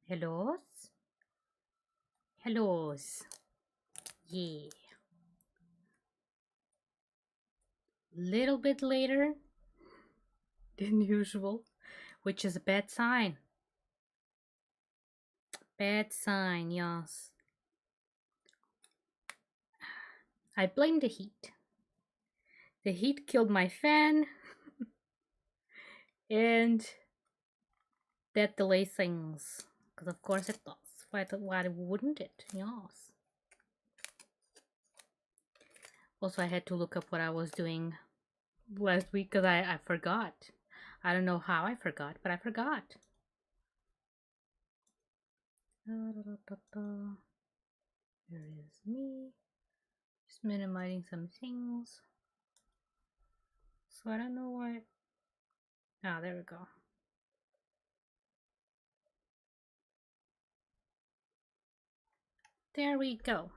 Hellos? Hellos. Yeah. Little bit later than usual, which is a bad sign. Bad sign, yes. I blame the heat. The heat killed my fan, and that delays things. Because of course it does. Why wouldn't it? Yes. Also, I had to look up what I was doing last week because I forgot. I don't know how I forgot, but I forgot. There is me. Just minimizing some things. So I don't know why. Ah, there we go. There we go.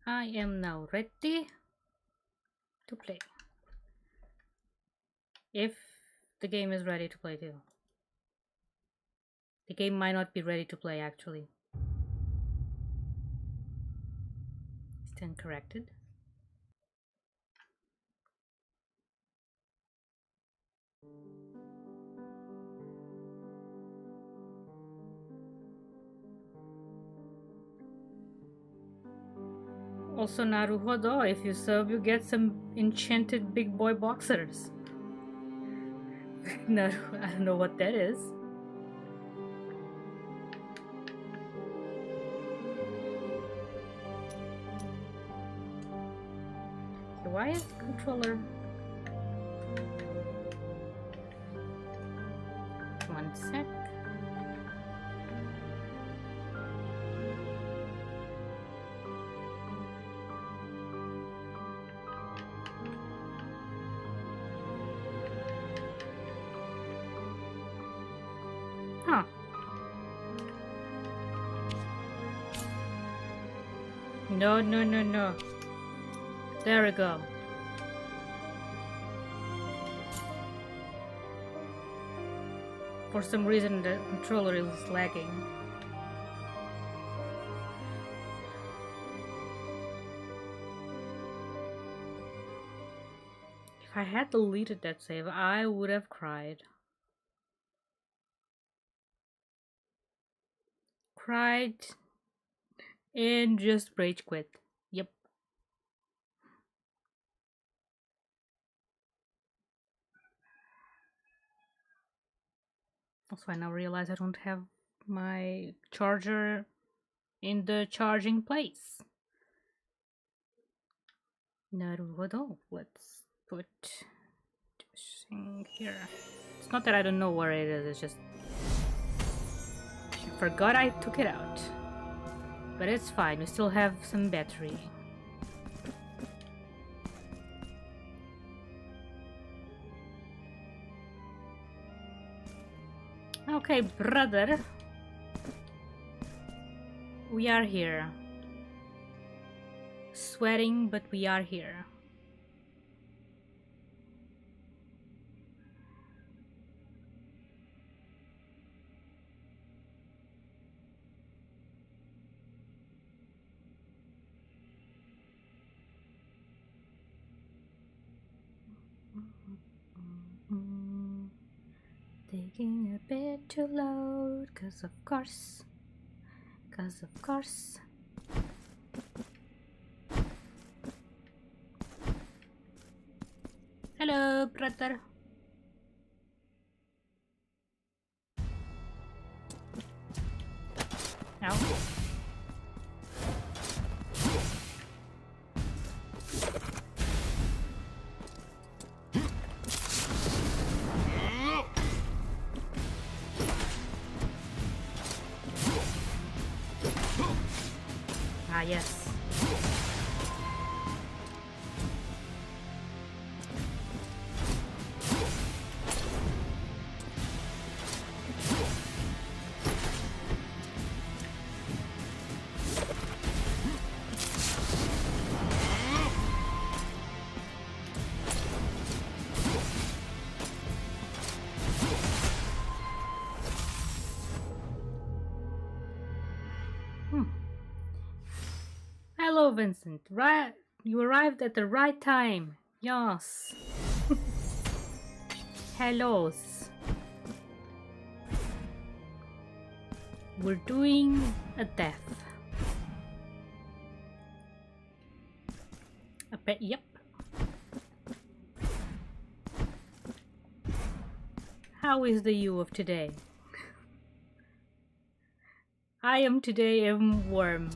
I am now ready to play. If the game is ready to play too. The game might not be ready to play actually. Stand corrected. Also, Naruhodo, if you sub, you get some enchanted big boy boxers. Naru, I don't know what that is. Okay, why is the controller? One sec. Huh. No, no, no, no. There we go. For some reason the controller is lagging. If I had deleted that save, I would have cried. Cried and just rage quit. Yep. Also, I now realize I don't have my charger in the charging place. Naruhodo. Let's put this thing here. It's not that I don't know where it is, it's just I forgot I took it out. But it's fine, we still have some battery. Okay, brother. We are here. Sweating, but we are here. Taking a bit to load, cause of course. Hello, brother. Ow. Ah, yes. Hello, Vincent. Right, you arrived at the right time. Yes. Hellos. We're doing a death. A pet, yep. How is the you of today? I am today a worm.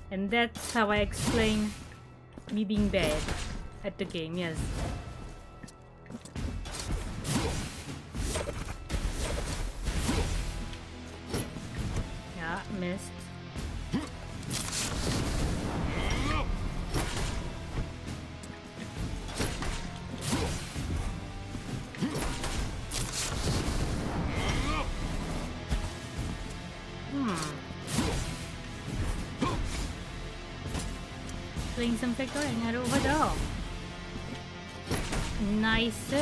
And that's how I explain me being bad at the game, yes. Yeah, missed. Doing some figuring out over there. Nice.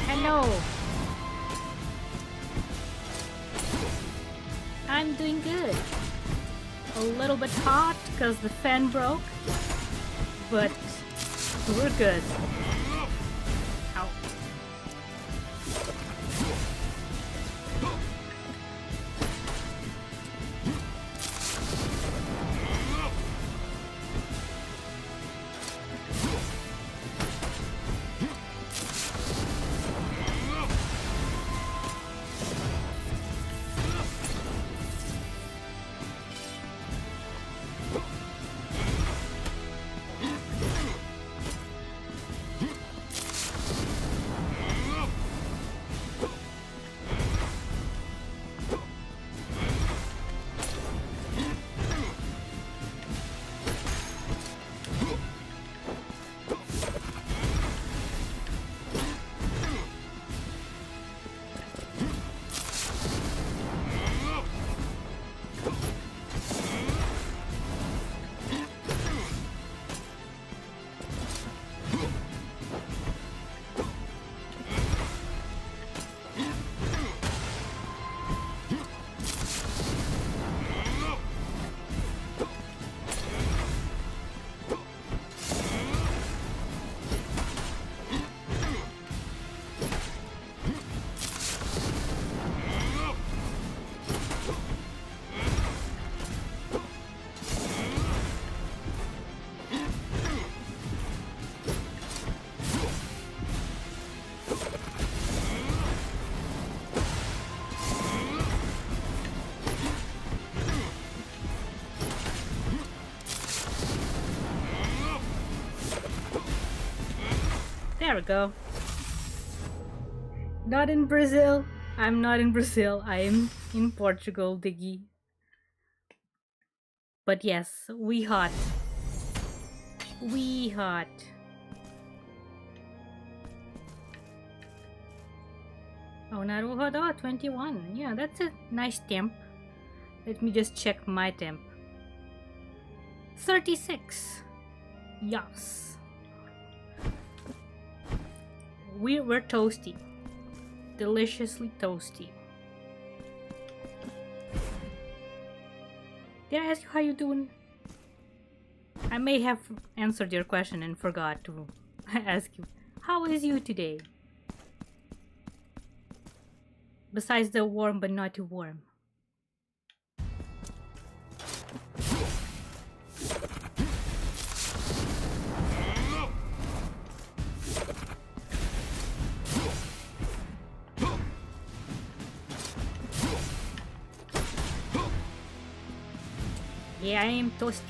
Hello. I'm doing good. A little bit hot because the fan broke, but we're good. Ow. There we go. Not in Brazil. I'm not in Brazil. I am in Portugal, Diggy. But yes, we hot. We hot. Oh, Naruhodo, 21. Yeah, that's a nice temp. Let me just check my temp. 36. Yes. We're toasty. Deliciously toasty. Did I ask you how you doing? I may have answered your question and forgot to ask you. How is you today? Besides the warm but not too warm. Yeah, I am toasty.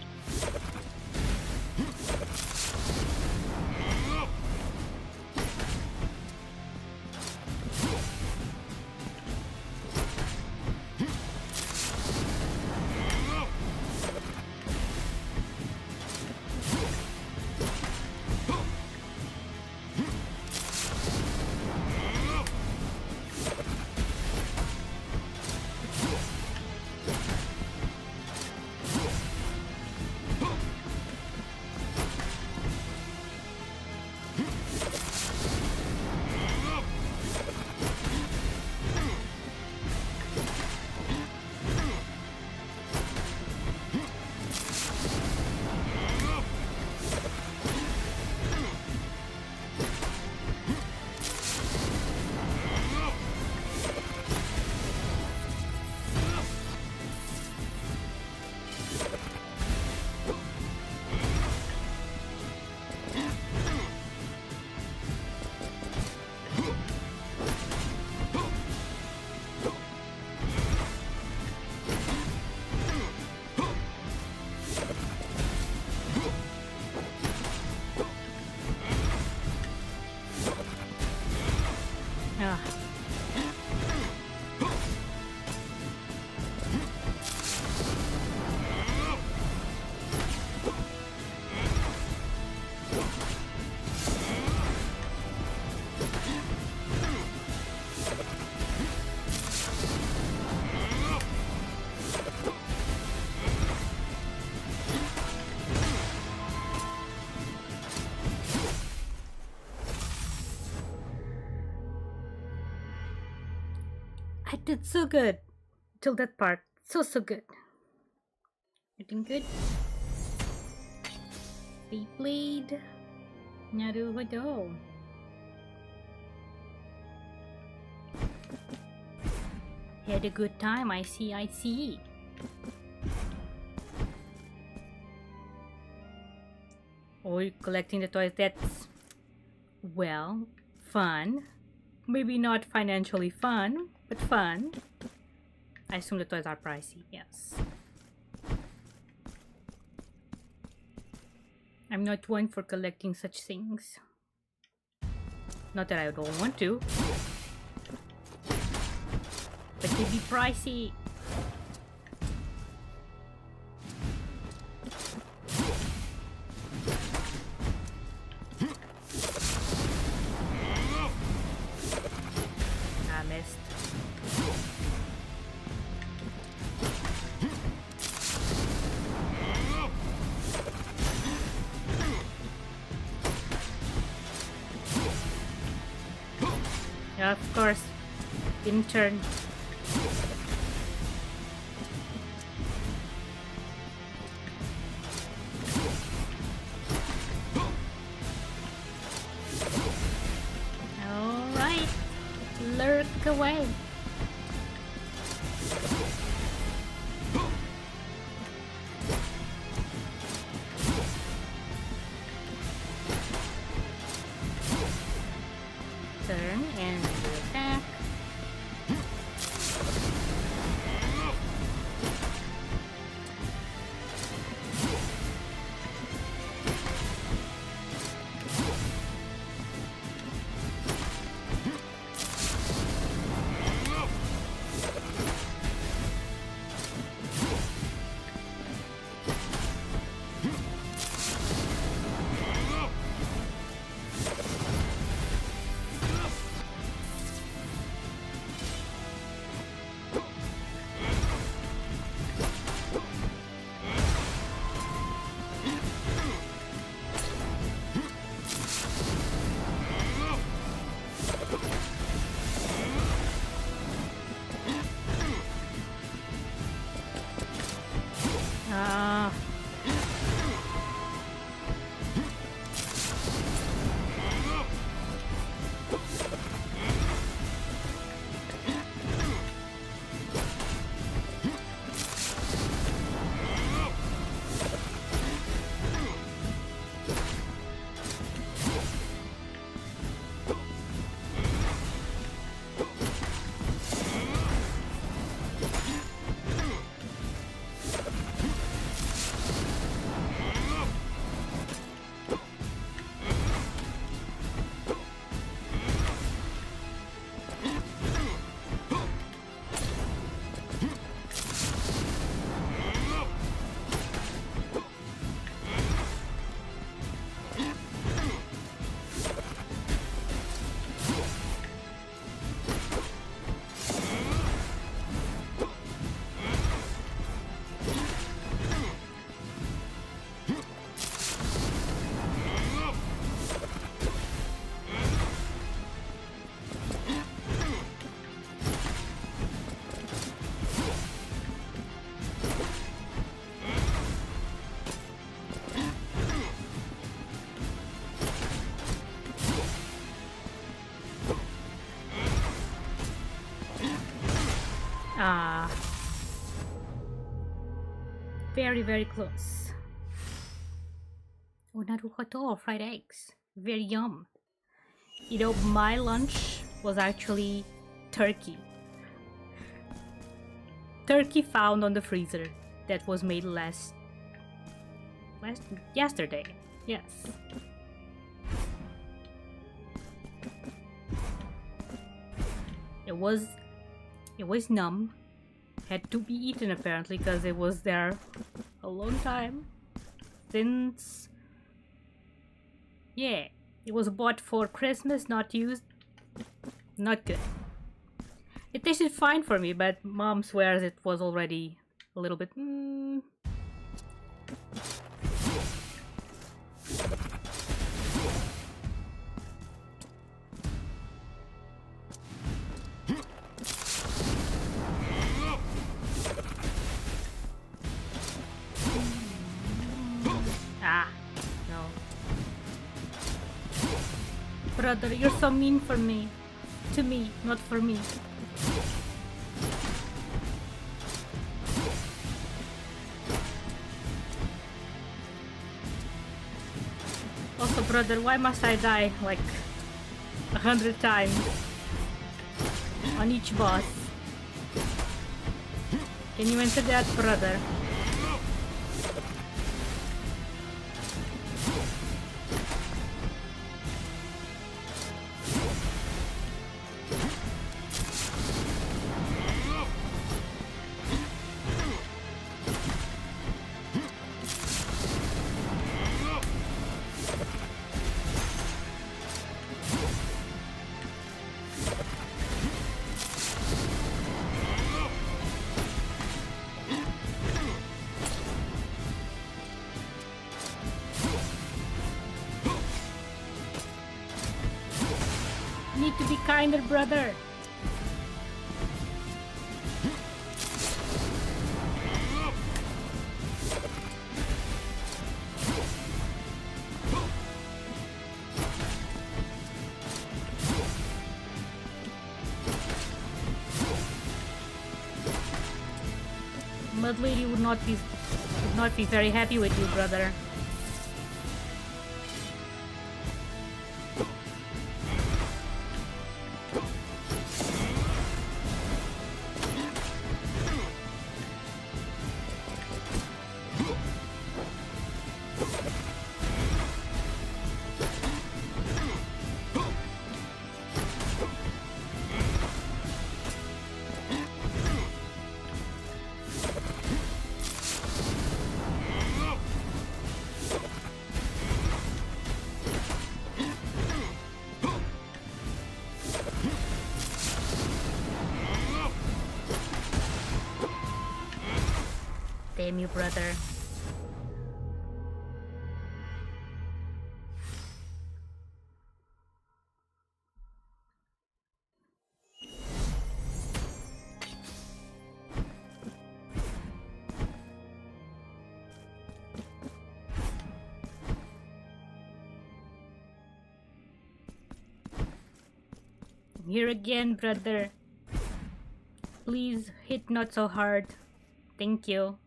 I did so good till that part. So good. You doing good? Beyblade. Naruhodo. Had a good time, I see. Oh, you're collecting the toys, that's... well, fun. Maybe not financially fun, but fun. I assume the toys are pricey, yes. I'm not one for collecting such things. Not that I don't want to. But they be pricey. I missed. Yeah, of course. Didn't turn. Alright. Lurk away. Turn and attack. Ah, very, very close. Oh, naruhoto, fried eggs. Very yum. You know, my lunch was actually turkey. Turkey found on the freezer that was made yesterday. Yes. It was numb. Had to be eaten apparently because it was there a long time. Since, yeah, it was bought for Christmas, not used. Not good. It tasted fine for me, but mom swears it was already a little bit. Ah, no. Brother, you're so mean for me. To me, not for me. Also, brother, why must I die like 100 times on each boss? Can you answer that, brother? Need to be kinder, brother. Mud Lady would not be very happy with you, brother. Damn you, brother. Here again, brother. Please hit not so hard. Thank you.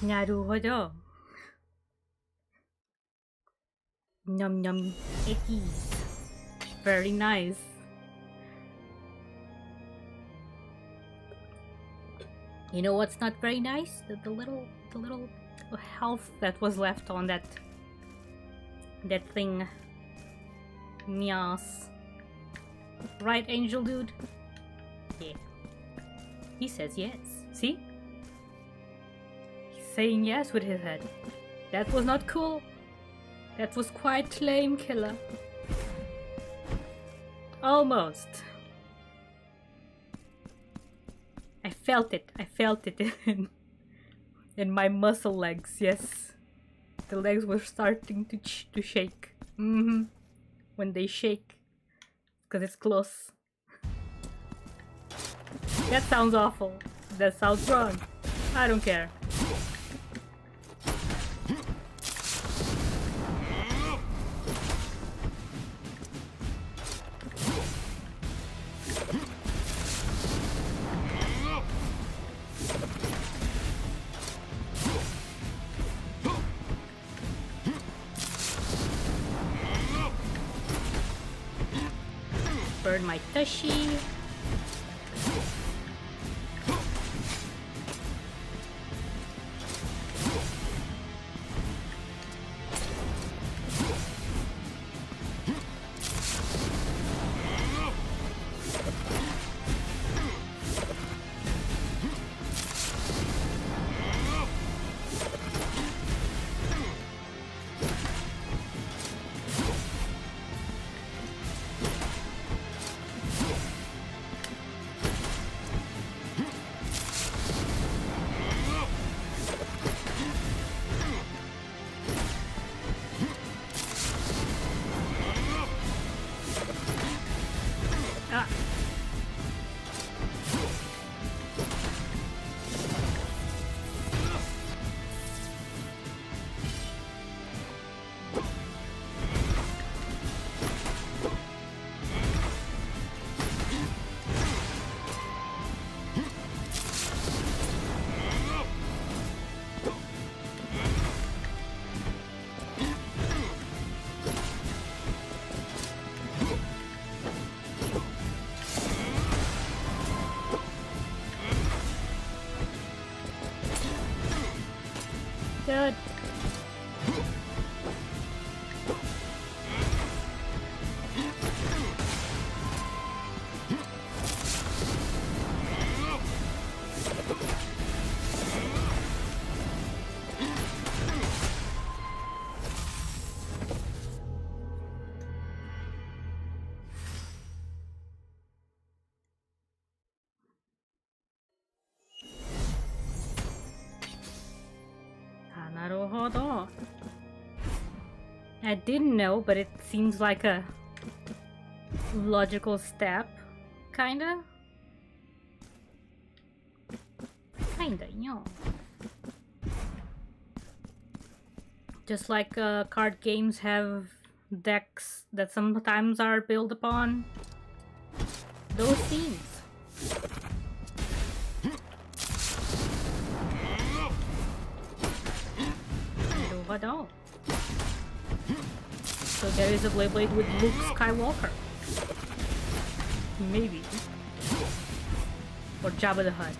Naruhodo. Num num ickies. Very nice. You know what's not very nice? The little health that was left on that thing. Yes. Right, Angel Dude? Yeah. He says yes. See? He's saying yes with his head. That was not cool. That was quite lame, Kylla. Almost. I felt it. I felt it in my muscle legs. Yes, the legs were starting to shake. When they shake, because it's close. That sounds awful. That sounds wrong. I don't care. Burn my tushy. Good. Naruhodo. I didn't know, but it seems like a logical step, kinda. Kinda, yeah. Just like card games have decks that sometimes are built upon those themes. Naruhodo. So there is a Blade with Luke Skywalker. Maybe. Or Jabba the Hutt.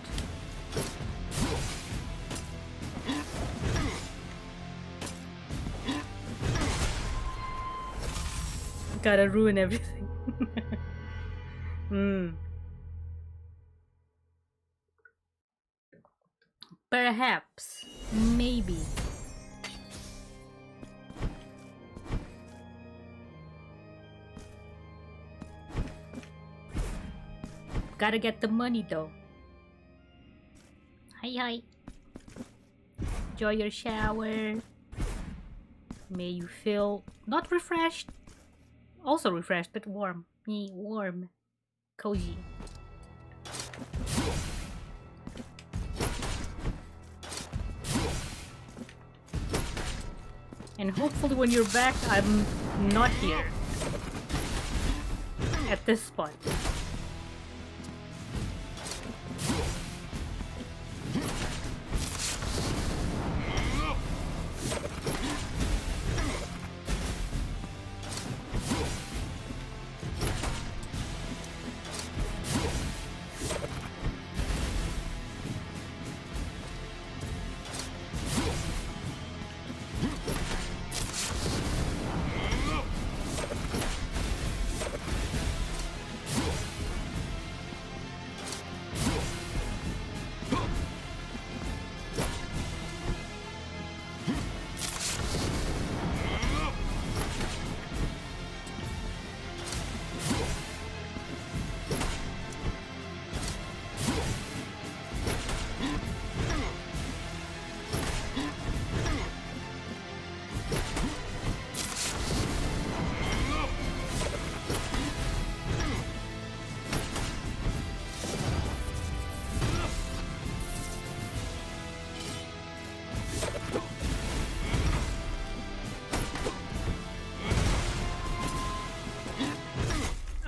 Gotta ruin everything. Perhaps. Maybe. Gotta get the money though. Hi. Enjoy your shower. May you feel not refreshed. Also refreshed, but warm. Warm. Cozy. And hopefully when you're back, I'm not here. At this spot.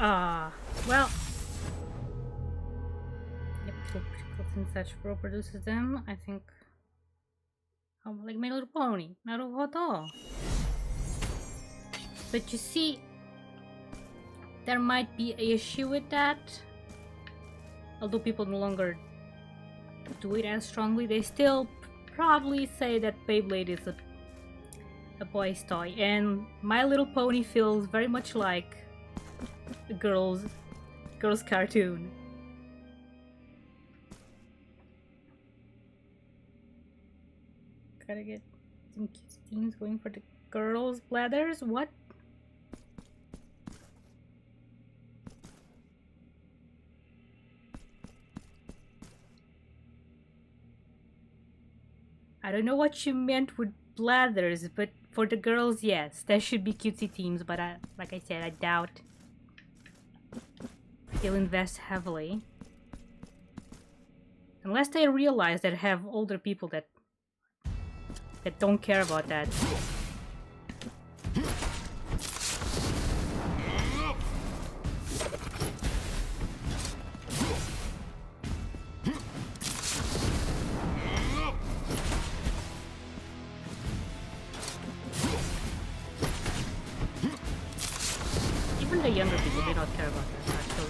Well. Yep, and such produces them, I think. Oh, like My Little Pony. Naruhodo. But you see, there might be an issue with that. Although people no longer do it as strongly, they still probably say that Beyblade is a boy's toy. And My Little Pony feels very much like a girl's cartoon. Gotta get some cute teams going for the girls' bladders. What? I don't know what you meant with bladders, but for the girls, yes, there should be cutesy teams. But like I said, I doubt they'll invest heavily unless they realize that have older people that don't care about that. Even the younger people do not care about that, actually.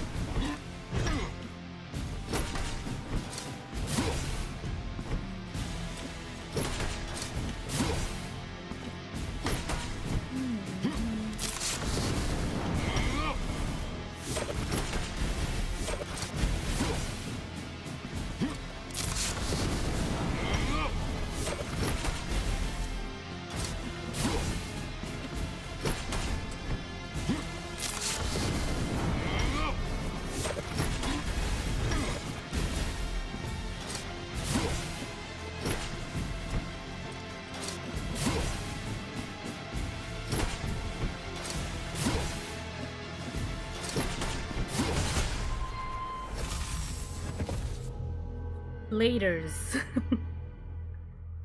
Bladers.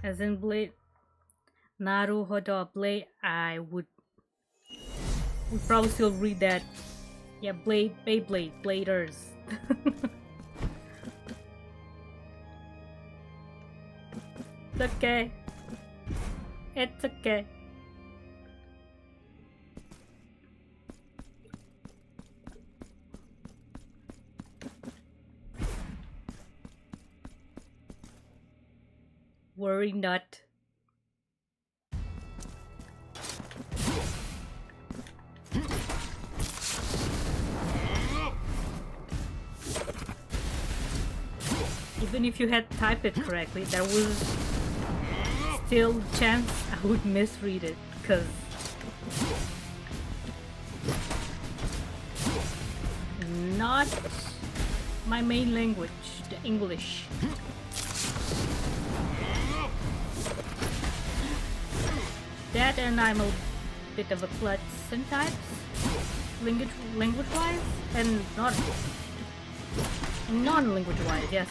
As in blade. Naruhodo blade. I would probably still read that. Yeah, Beyblade, bladers. It's okay. It's okay. Worry not. Even if you had typed it correctly, there was still a chance I would misread it, because not my main language, the English. That, and I'm a bit of a klutz sometimes, language-wise, and non-language-wise, yes.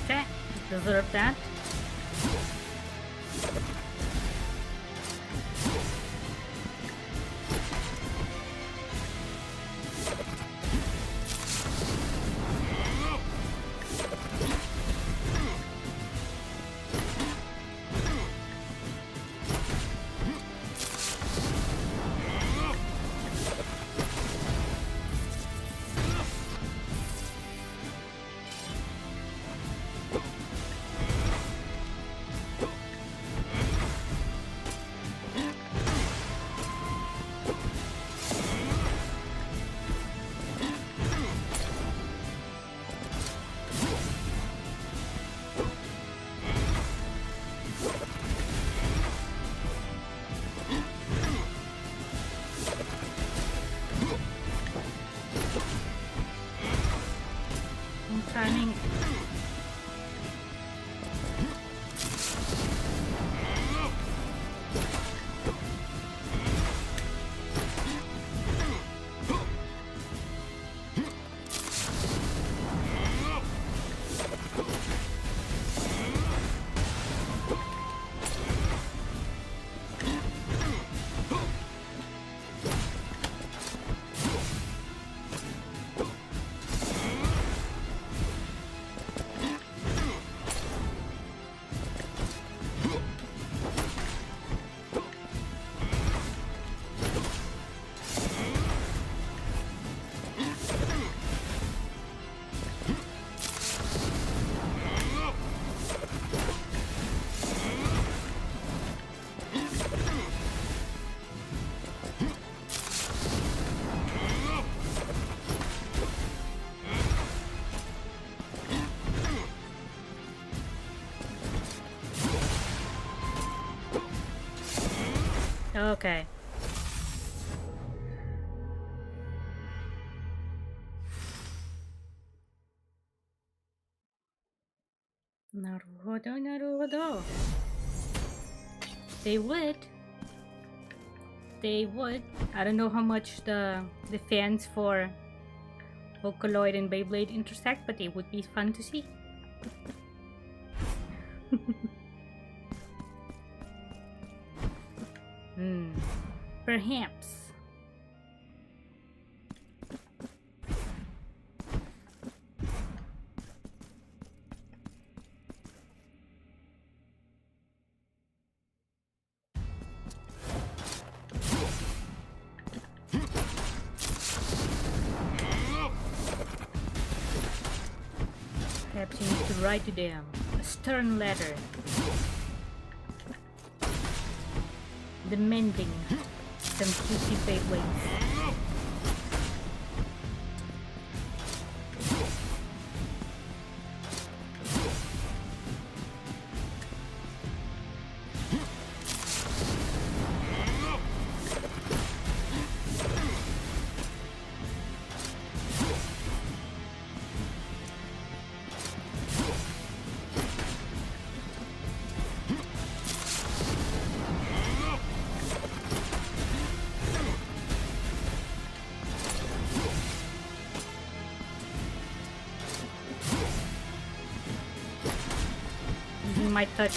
Okay, deserve that. I'm trying. Okay. Naruhodo, naruhodo. They would. They would. I don't know how much the fans for Vocaloid and Beyblade intersect, but it would be fun to see. Perhaps. Perhaps you need to write to them a stern letter demanding some juicy Beyblades. Using my touch.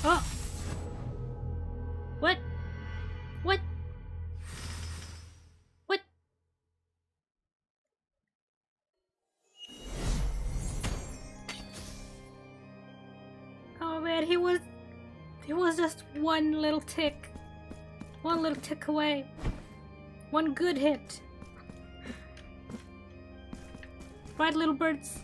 Oh! What? What? What? Oh man, he was just one little tick. One little tick away. One good hit. Right, little birds?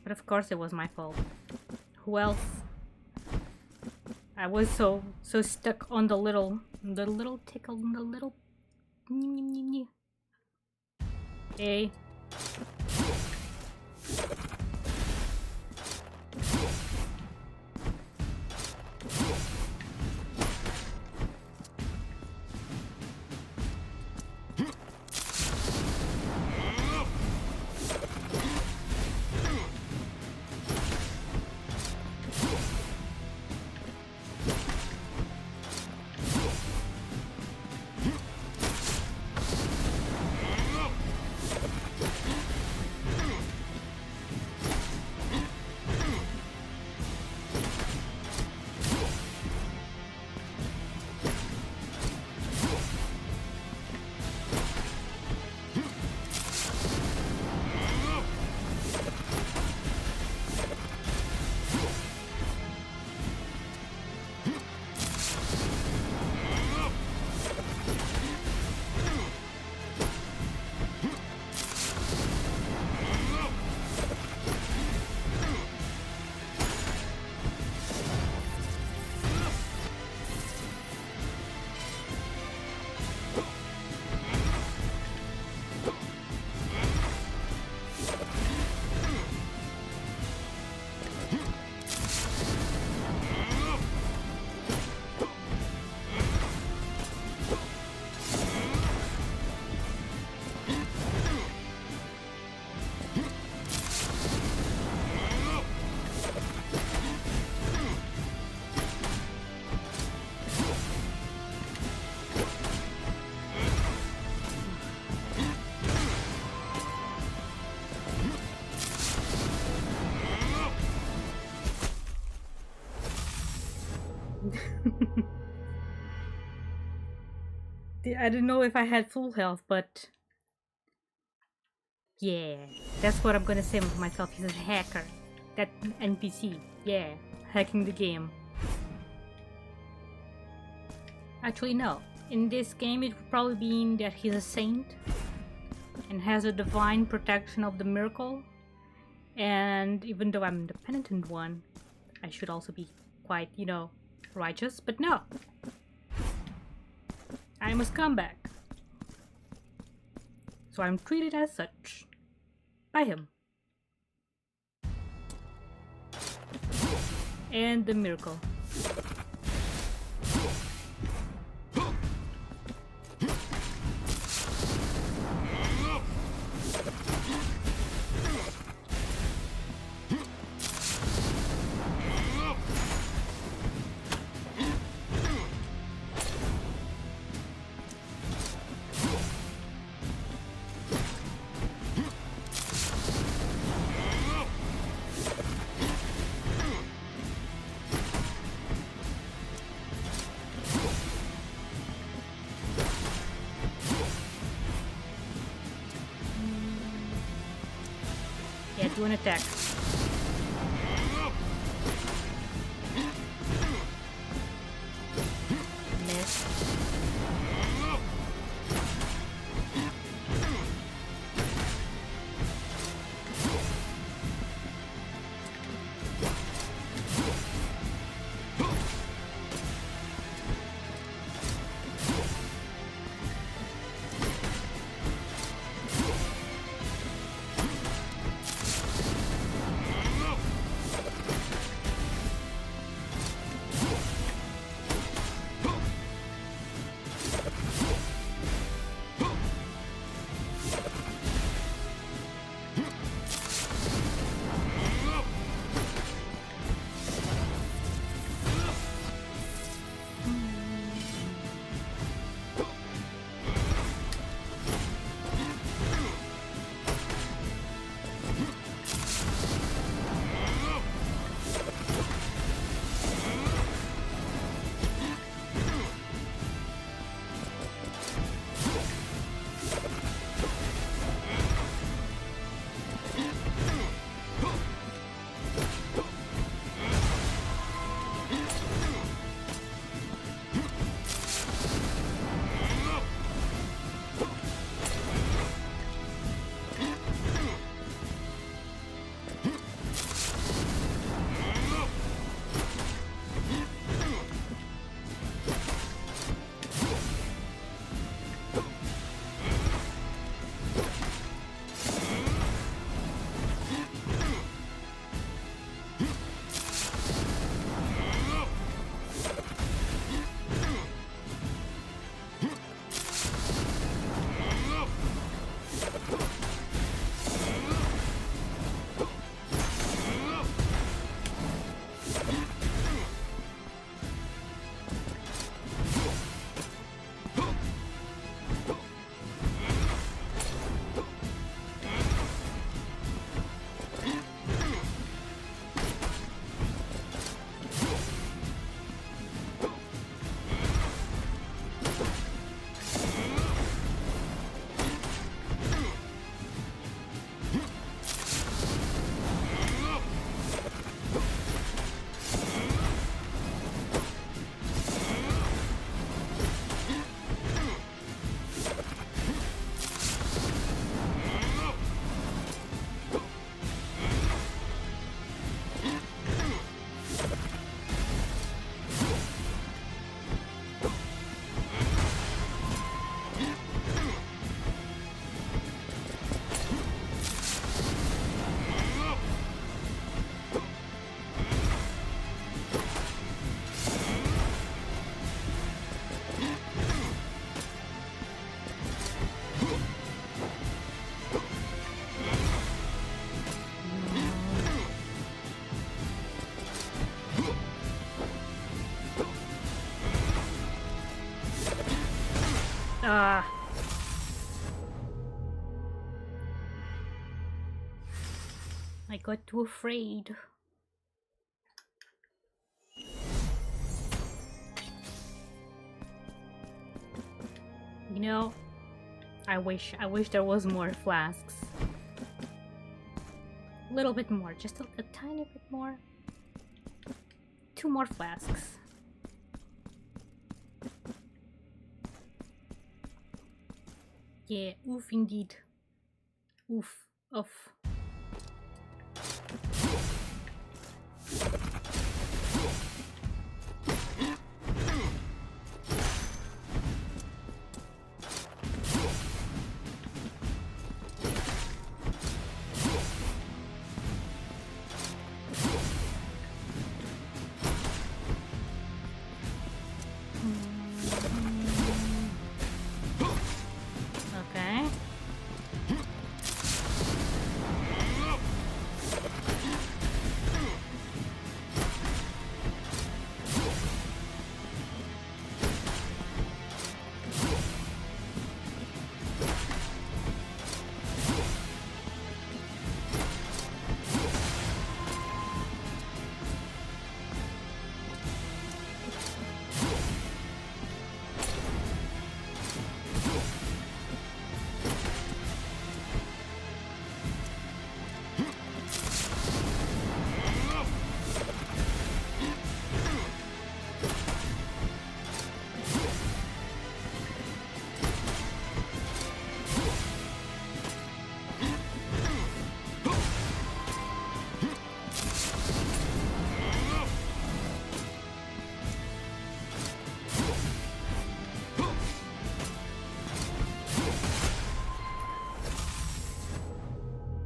But of course it was my fault. Who else? I was so stuck on the little tickle, the little A. I don't know if I had full health, but yeah, that's what I'm gonna say of myself. He's a hacker. That NPC, yeah, hacking the game. Actually, no. In this game, it would probably mean that he's a saint and has a divine protection of the miracle. And even though I'm the penitent one, I should also be quite, you know, righteous. But no, I'm a scumbag. So I'm treated as such by him. And the miracle. Yeah, do an attack. Miss. Ah. I got too afraid. You know, I wish there was more flasks. A little bit more, just a tiny bit more. 2 more flasks. Yeah, oof indeed. Oof, oof. Okay.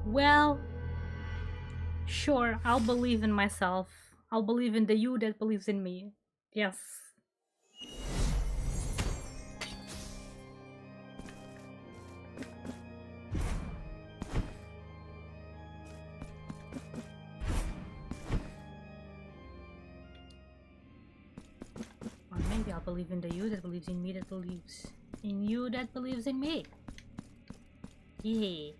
Well, sure, I'll believe in myself. I'll believe in the you that believes in me. Yes. Or maybe I'll believe in the you that believes in me that believes in you that believes in me. Yeah.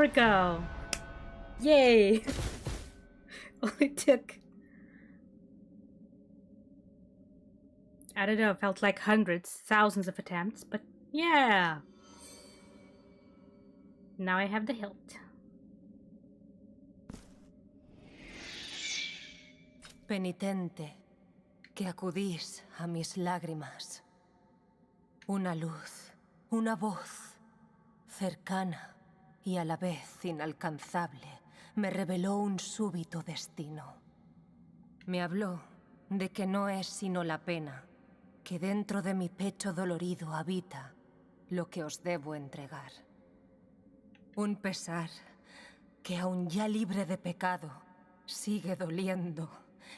we go. Yay! Only took, I don't know, felt like hundreds, thousands of attempts, but yeah. Now I have the hilt. Penitente, que acudís a mis lágrimas. Una luz, una voz, cercana y a la vez inalcanzable, me reveló un súbito destino. Me habló de que no es sino la pena, que dentro de mi pecho dolorido habita lo que os debo entregar. Un pesar que aun ya libre de pecado, sigue doliendo,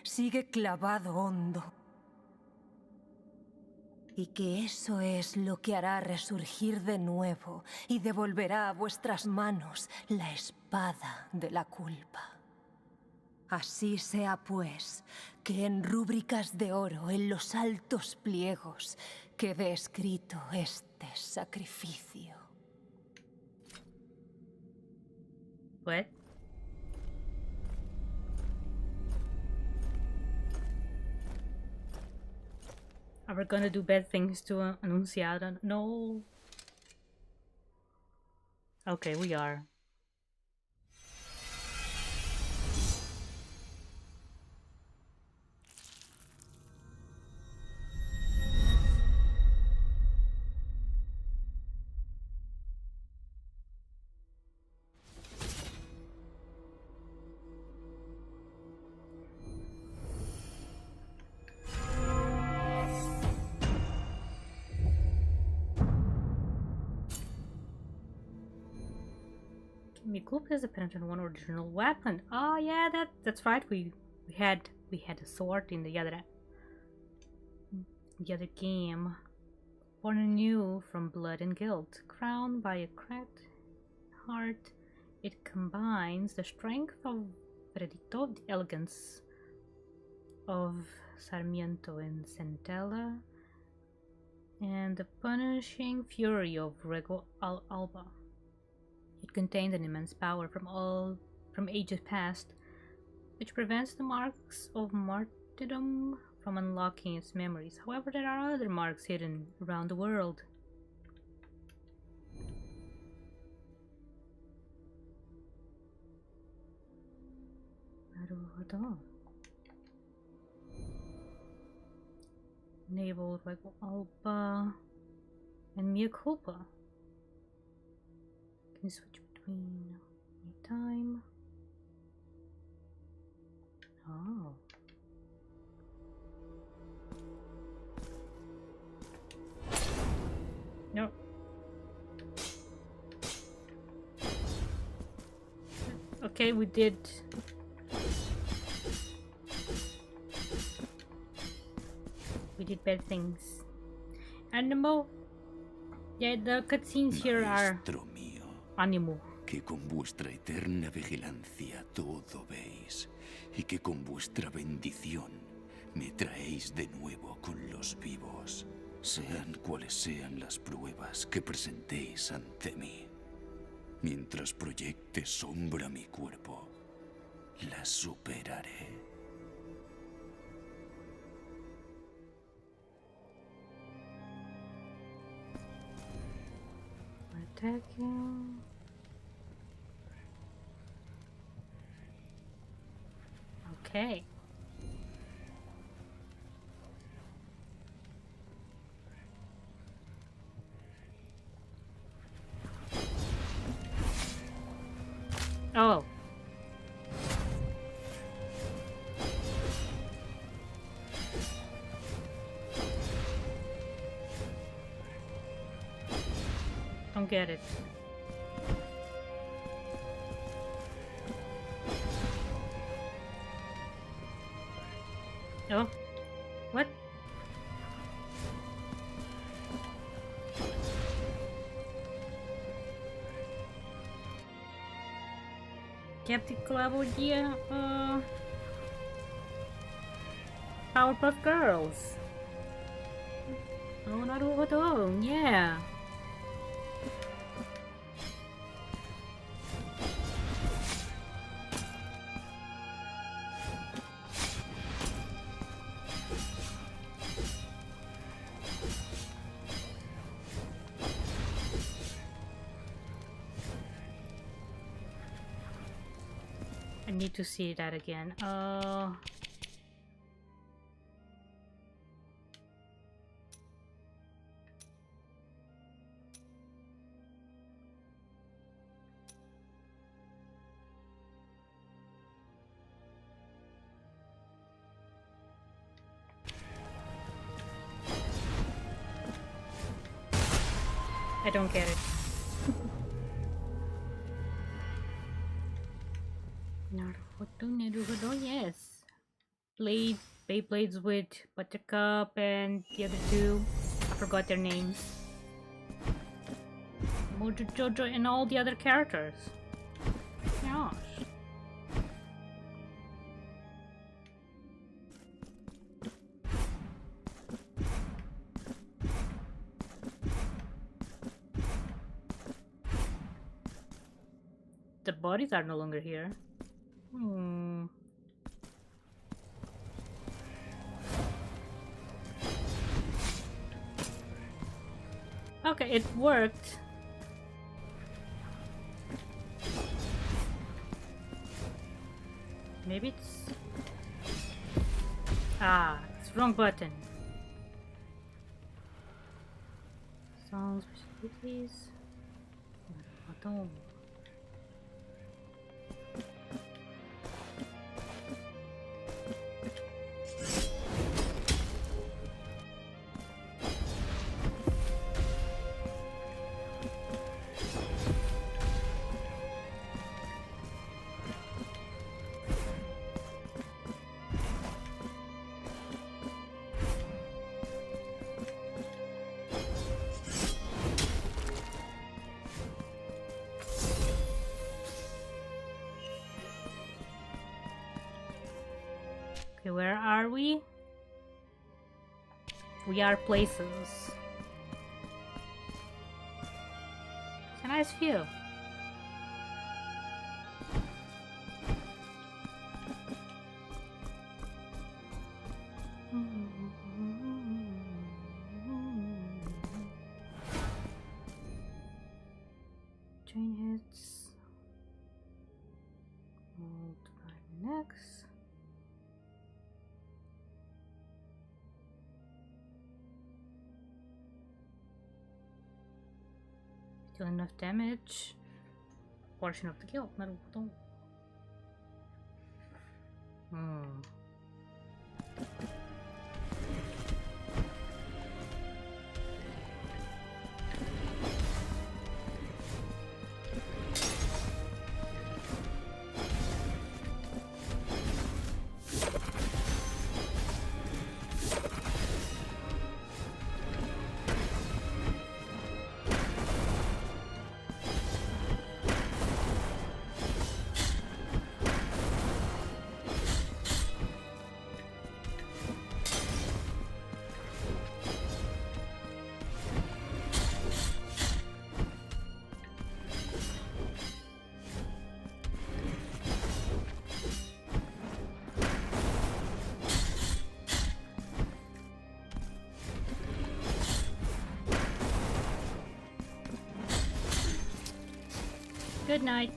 sigue clavado hondo. Y que eso es lo que hará resurgir de nuevo y devolverá a vuestras manos la espada de la culpa. Así sea, pues, que en rúbricas de oro, en los altos pliegos, quede escrito este sacrificio. What? Are we gonna do bad things to Anunciada? No. Okay, we are. Mi culpa is dependent on one original weapon. Oh yeah, that's right. We had a sword in the other game. Born anew from blood and guilt, crowned by a cracked heart, it combines the strength of Veredicto, the elegance of Sarmiento and Centella, and the punishing fury of Rego Alba. It contained an immense power from ages past, which prevents the marks of martyrdom from unlocking its memories. However, there are other marks hidden around the world. Naval Rego Alba and Mea Culpa. Can you switch between any time? Oh. No. Okay, we did. We did bad things. Animal. Yeah, the cutscenes here are animal. Que con vuestra eterna vigilancia todo veis, y que con vuestra bendición me traéis de nuevo con los vivos, sean cuales sean las pruebas que presentéis ante mí. Mientras proyecte sombra mi cuerpo, las superaré. Attacking. Okay. Oh. Don't get it. Oh. What? Captain Claudia, Powerpuff Girls. Oh, Naruto, yeah. need to see that again. I don't get it. Naruto, yes. Beyblades with Buttercup and the other two. I forgot their names. Mojo Jojo and all the other characters. Gosh. The bodies are no longer here. Okay, it worked. Maybe it's... Ah, it's wrong button. Songs, specialties. Button. Okay, where are we? We are places. It's a nice view. Train hits. Hold right next. Still enough damage. Portion of the kill. Naruto. Good night.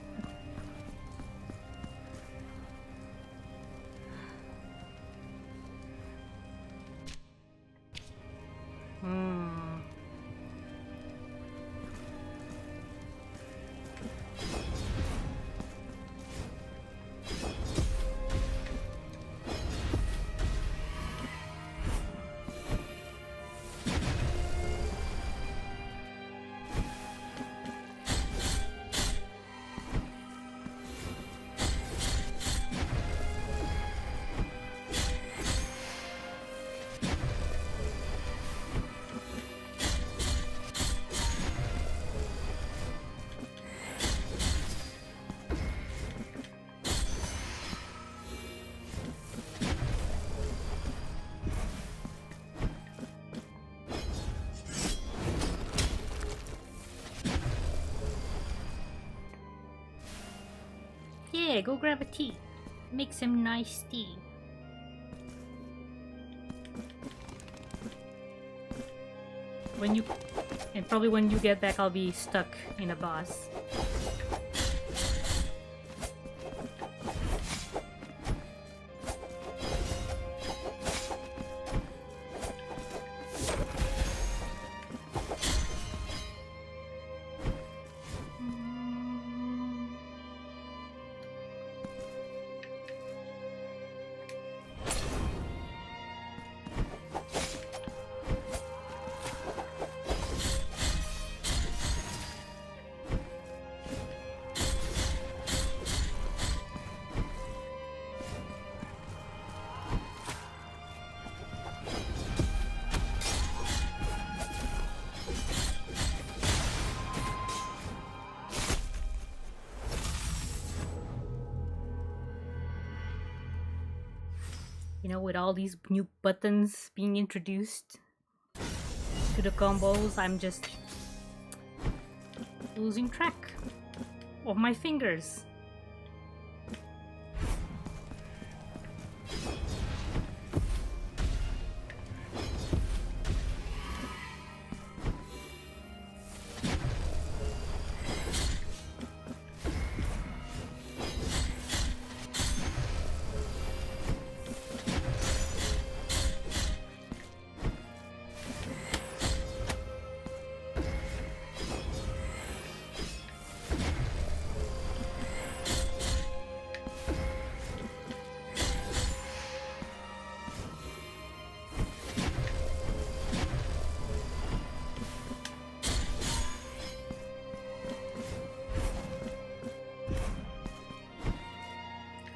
Yeah, go grab a tea. Make some nice tea. And probably when you get back, I'll be stuck in a boss. You know, with all these new buttons being introduced to the combos, I'm just losing track of my fingers.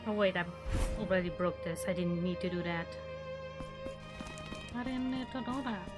Oh wait, I already broke this. I didn't need to do that. I didn't need to do that.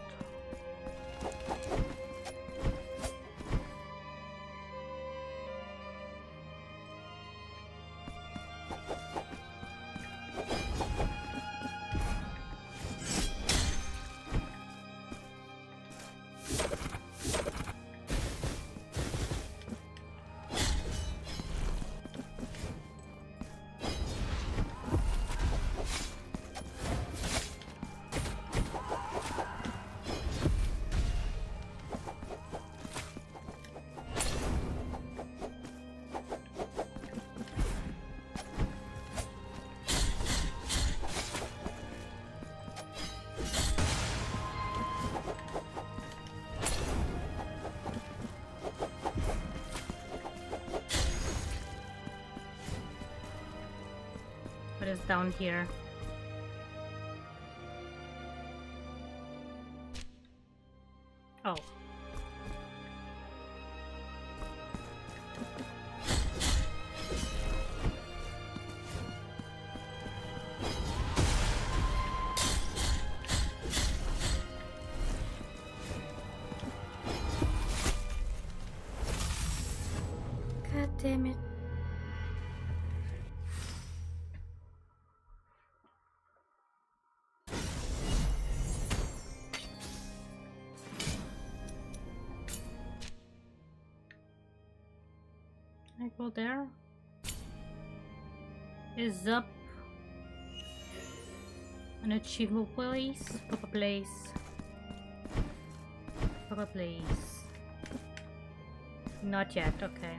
What is down here? Oh. God damn it. I go there? Is up an achievable place? Papa place. Papa place. Not yet, okay.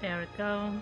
There we go.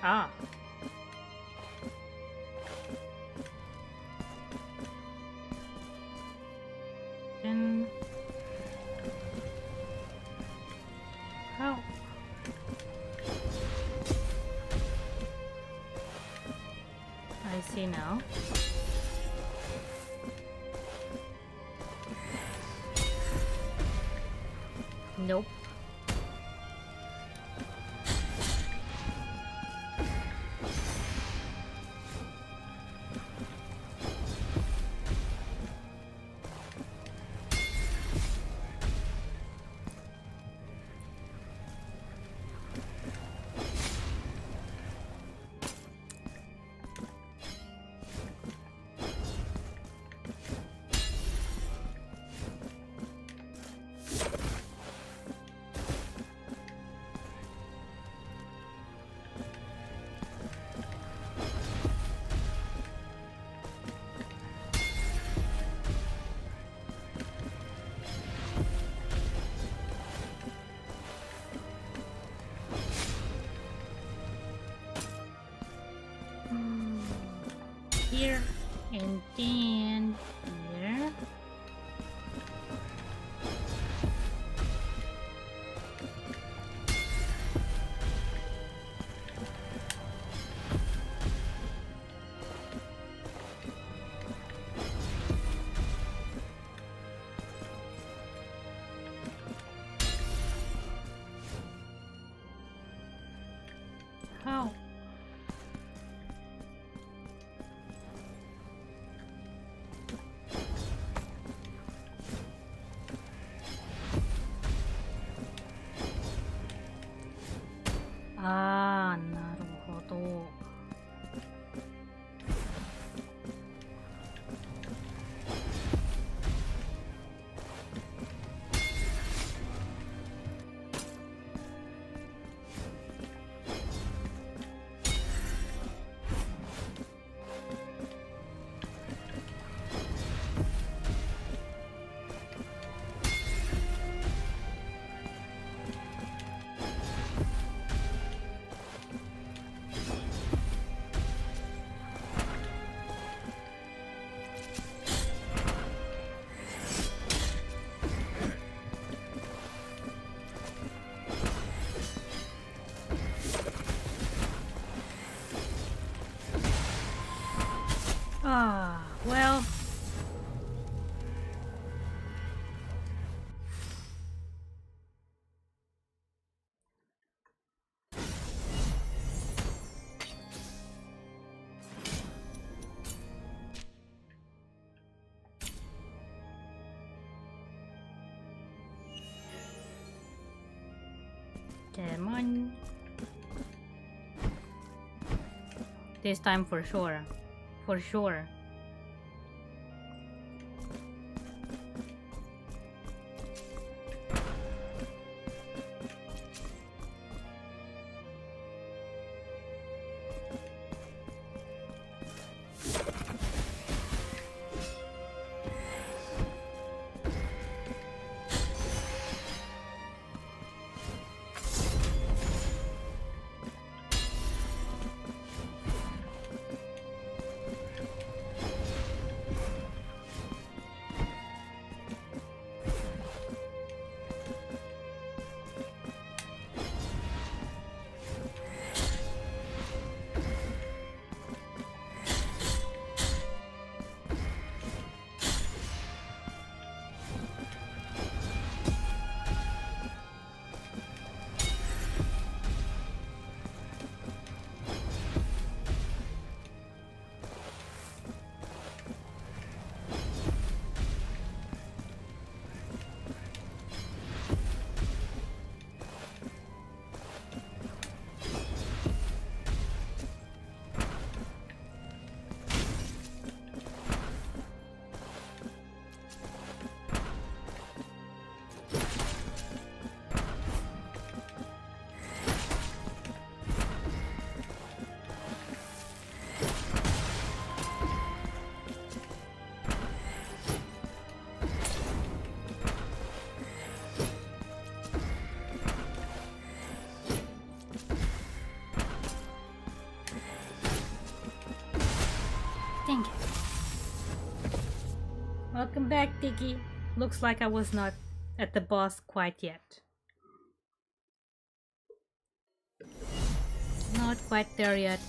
Ah. Then how? I see now. Nope. Here and then here. How? Ah, なるほど。Ah, well. Come on. This time for sure. For sure. Welcome back, Tiki. Looks like I was not at the boss quite yet. Not quite there yet.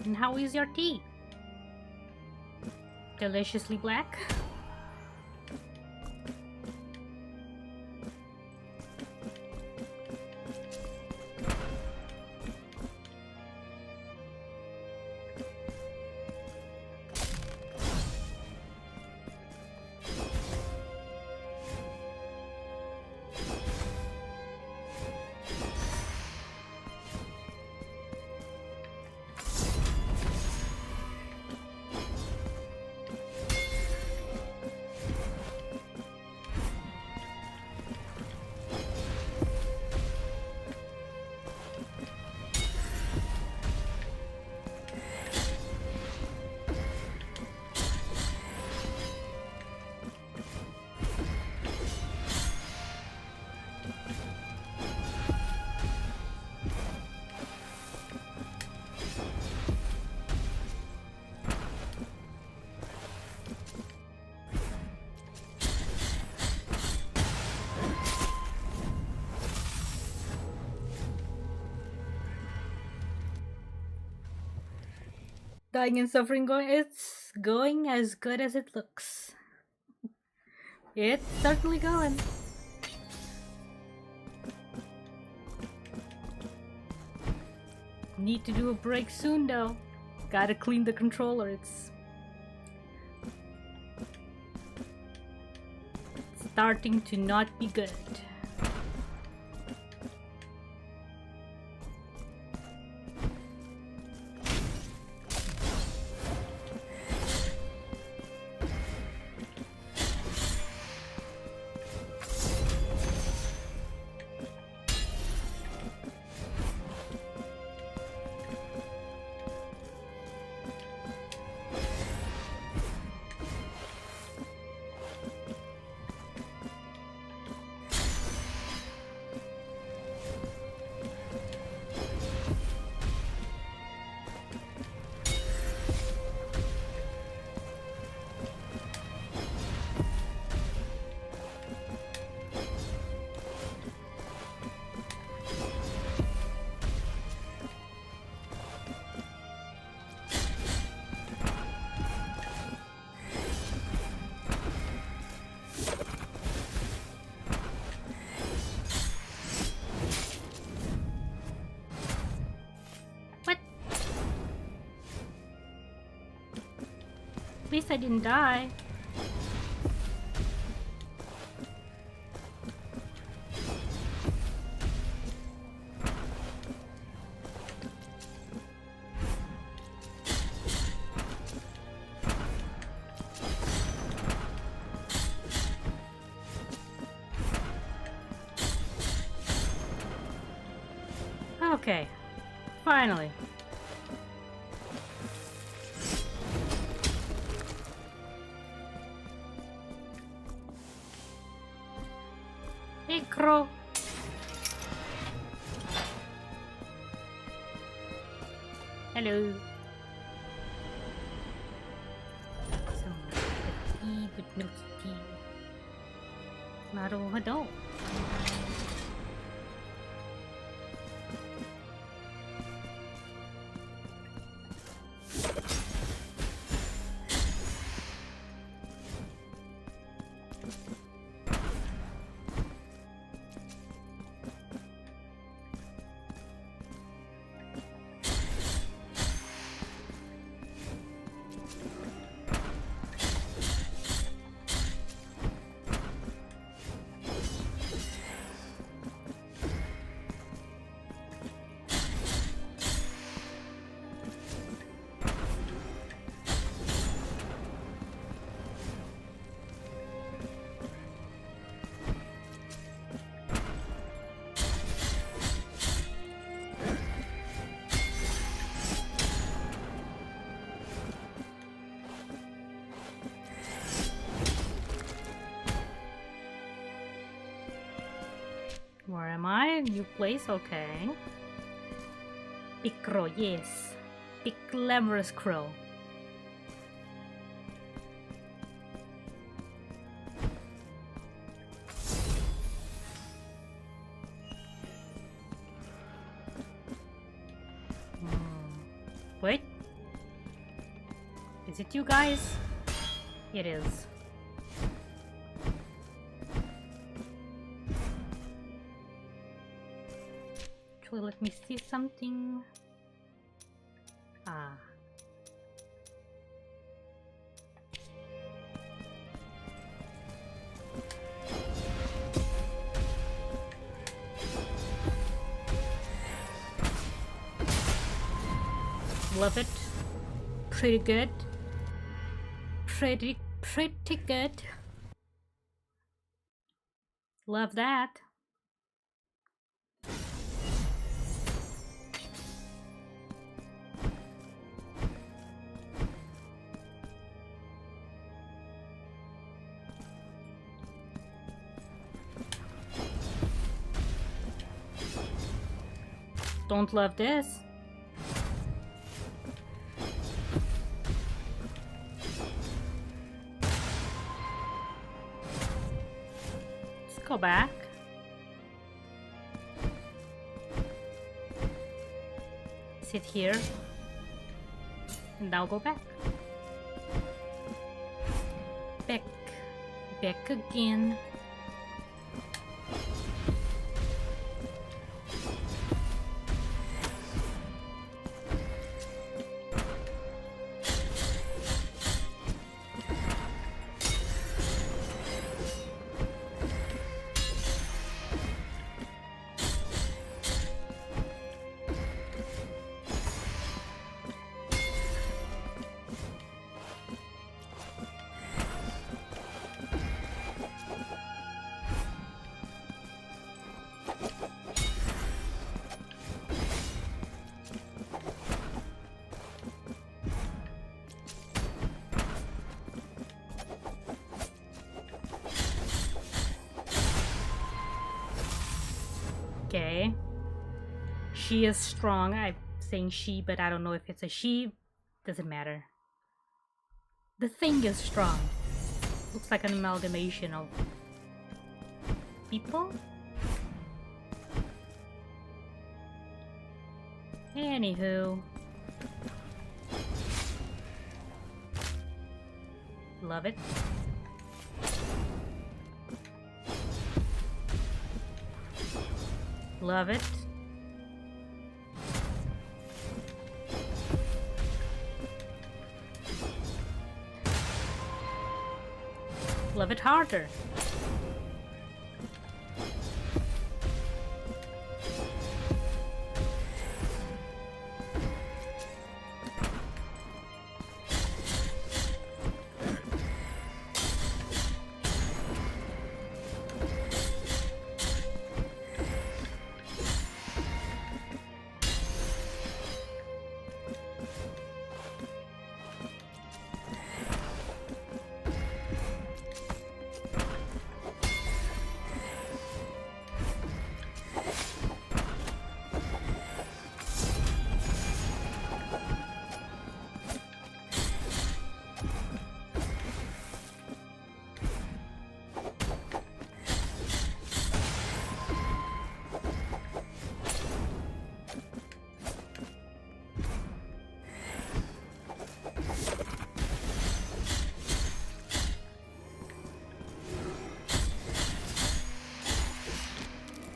And how is your tea? Deliciously black? Dying and suffering it's going as good as it looks. It's certainly going. Need to do a break soon though. Gotta clean the controller, it's starting to not be good. At least I didn't die. Okay, finally. Crow. Hello. Some tea but no tea. Naruhodo. am I? New place? Okay. Big crow, yes. Big glamorous crow. Wait. Is it you guys? It is. Actually, let me see something. Ah. Love it. Pretty good. Pretty good. Love that. Don't love this. Let's go back. Sit here. And now go back. Back. Back again. Okay. She is strong. I'm saying she, but I don't know if it's a she. Doesn't matter. The thing is strong. Looks like an amalgamation of people. Anywho. Love it. Love it. Love it harder.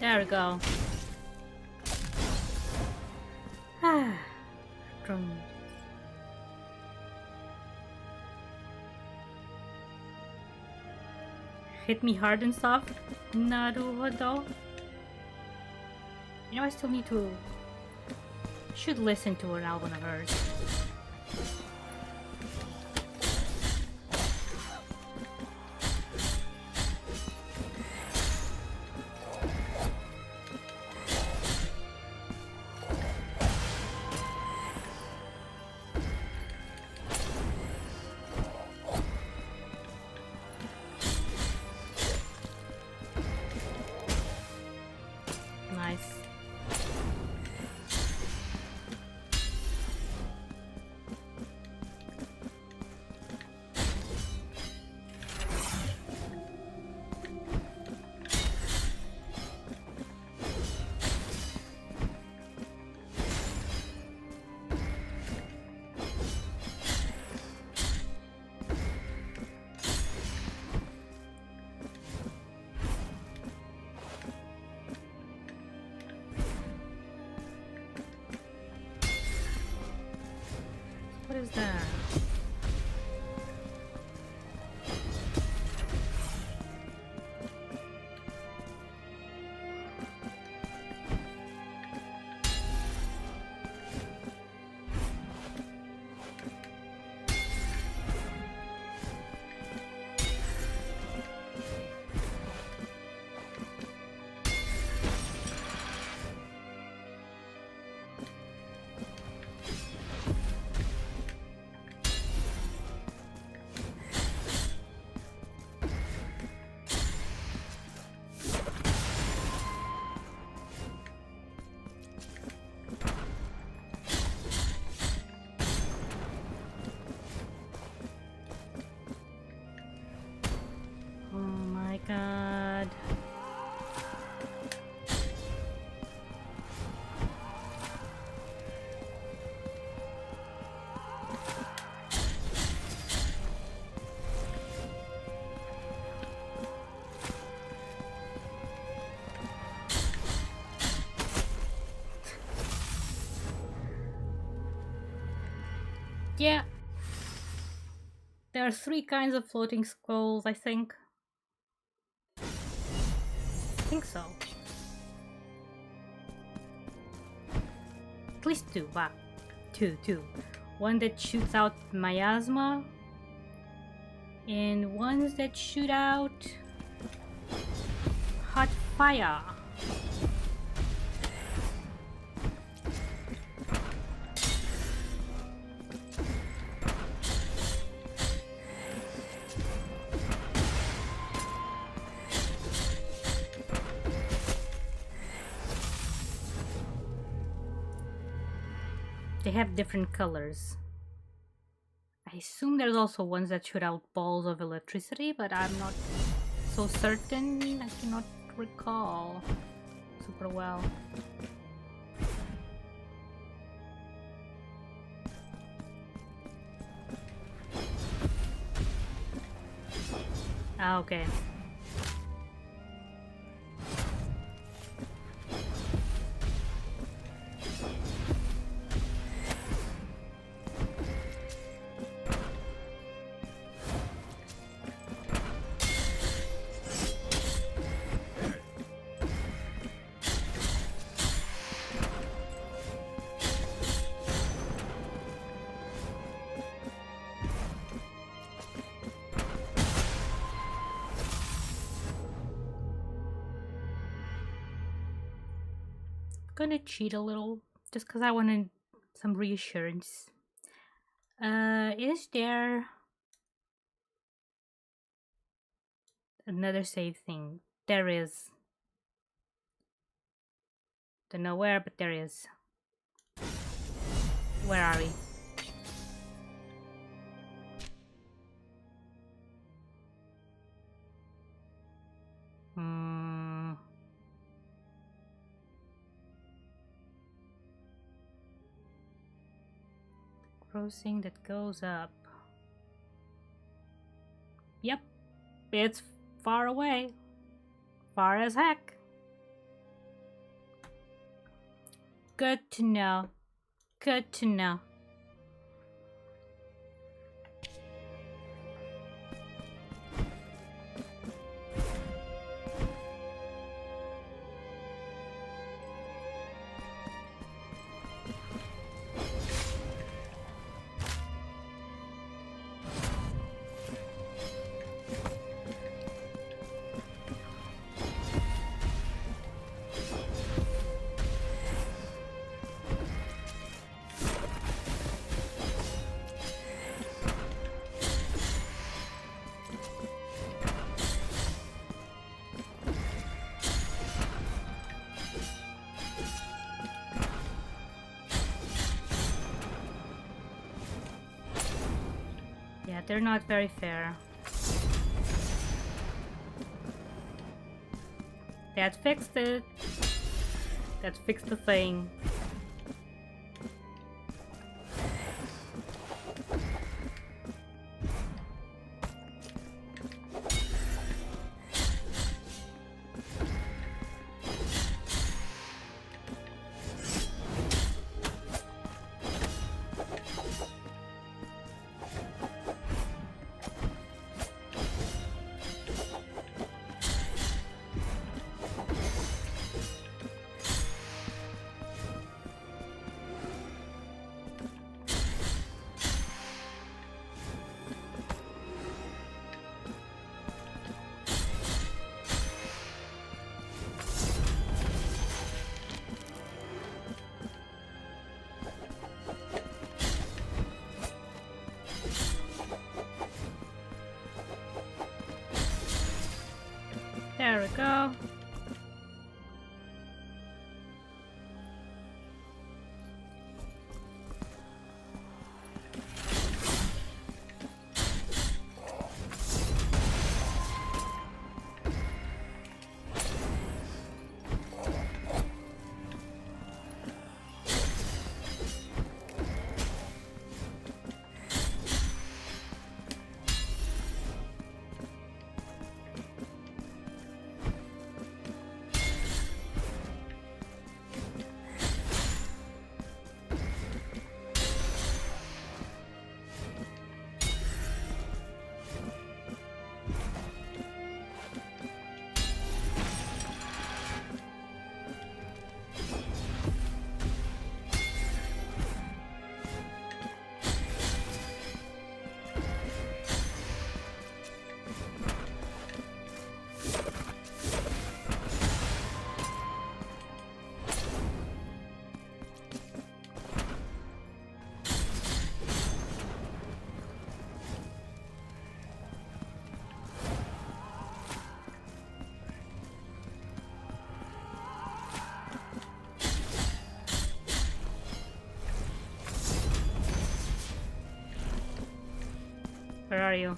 There we go. Strong. Hit me hard and soft. Naruhodo. You know, I still need to... should listen to an album of hers. What is that? God. Yeah. There are 3 kinds of floating skulls, I think. I think so. At least 2. Wow. 2. One that shoots out miasma. And ones that shoot out hot fire. They have different colors. I assume there's also ones that shoot out balls of electricity, but I'm not so certain. I cannot recall super well. Ah, okay. Gonna cheat a little just because I wanted some reassurance. Is there another save thing? There is. Don't know where, but there is. Where are we? Crossing that goes up. Yep, it's far away. Far as heck. Good to know. Good to know. Yeah, they're not very fair. That fixed it. That fixed the thing. Go. Where are you?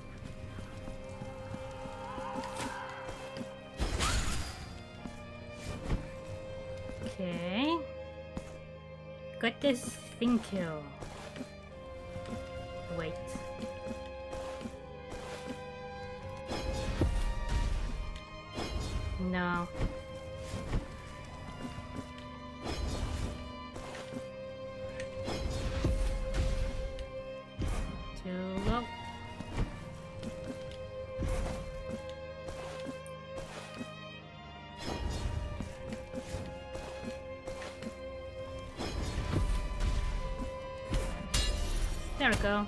Okay. Got this thing kill. Wait. No. Too low. There we go.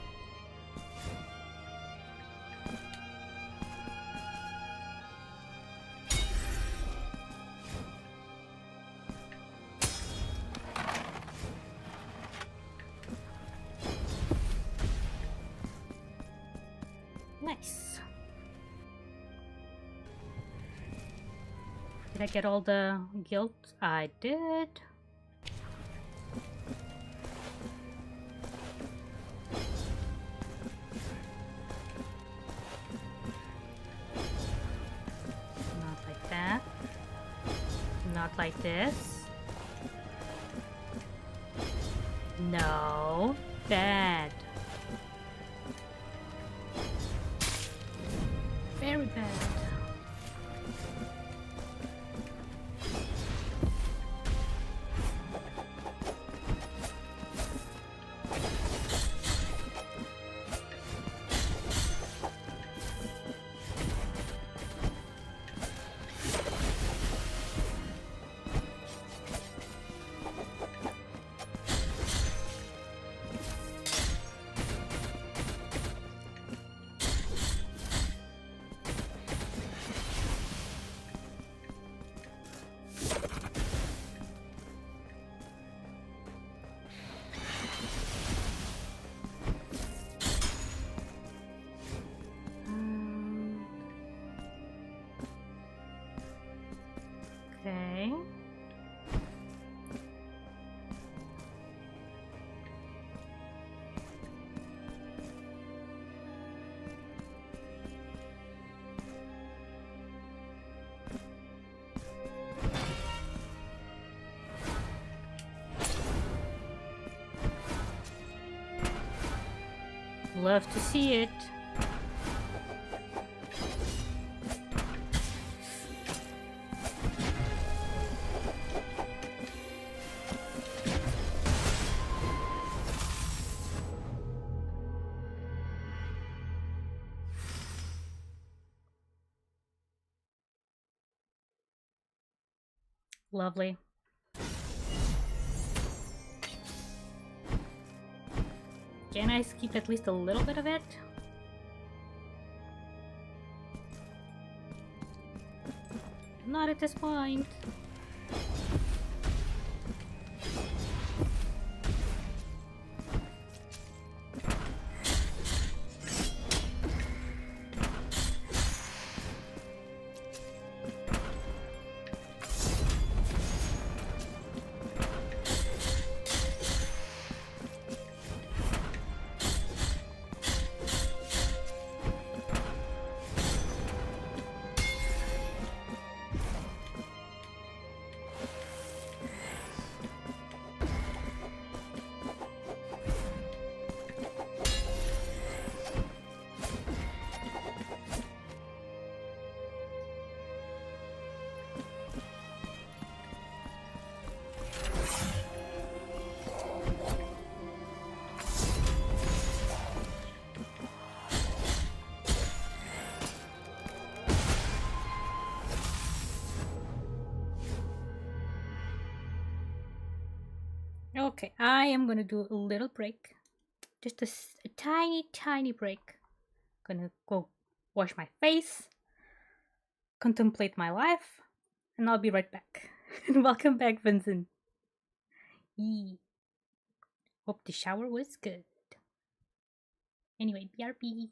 Nice. Did I get all the guilt? I did. Not like that. Not like this. No. Bad. Very bad. Okay. Love to see it. Lovely. Can I skip at least a little bit of it? Not at this point. Okay, I am gonna do a little break. Just a tiny break. Gonna go wash my face, contemplate my life, and I'll be right back. And welcome back, Vincent. Yee. Hope the shower was good. Anyway, BRB.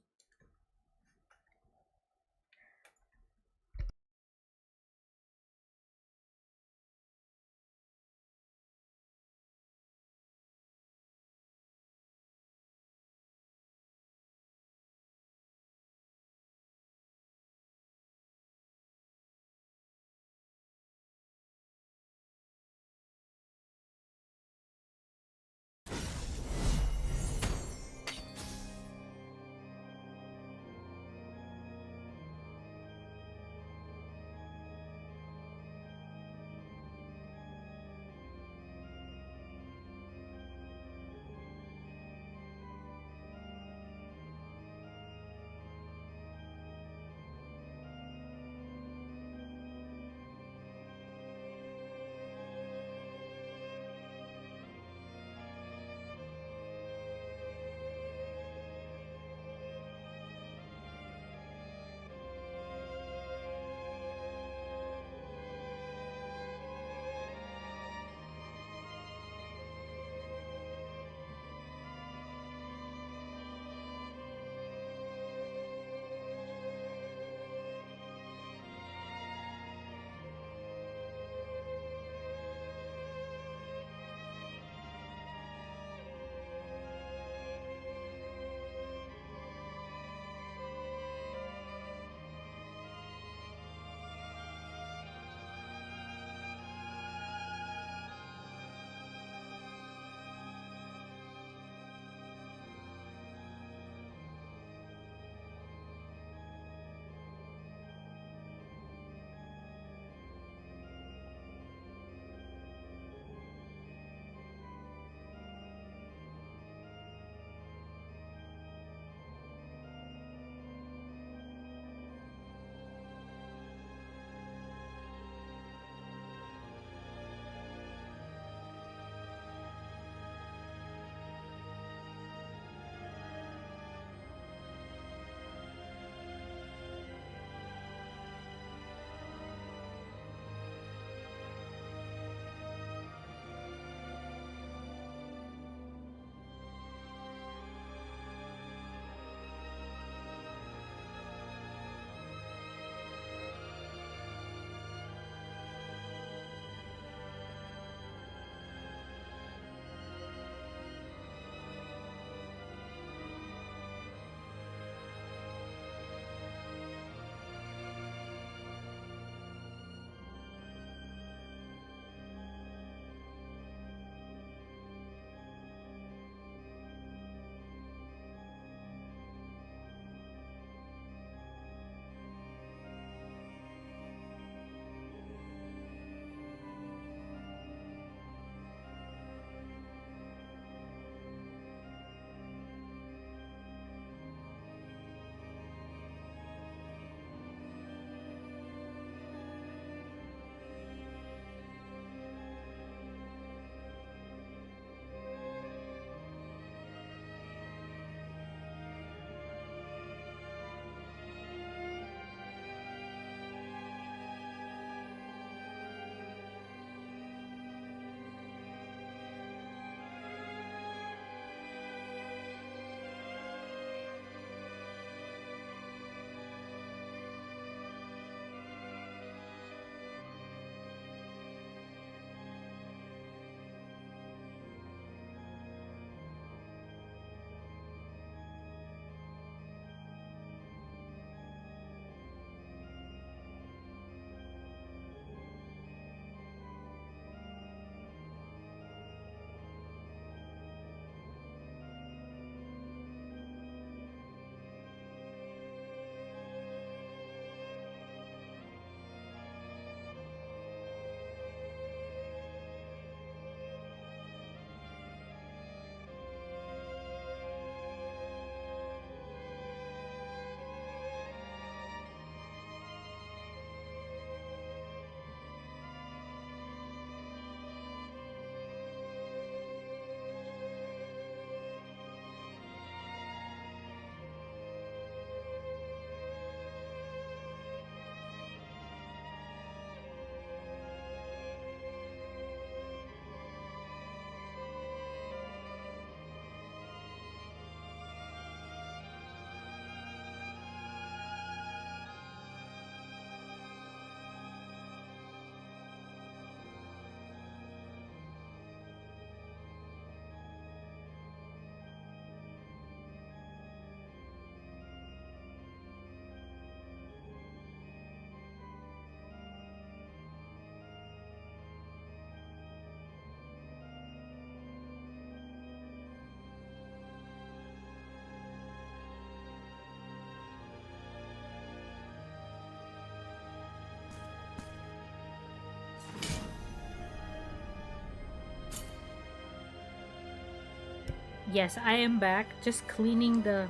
Yes, I am back. Just cleaning the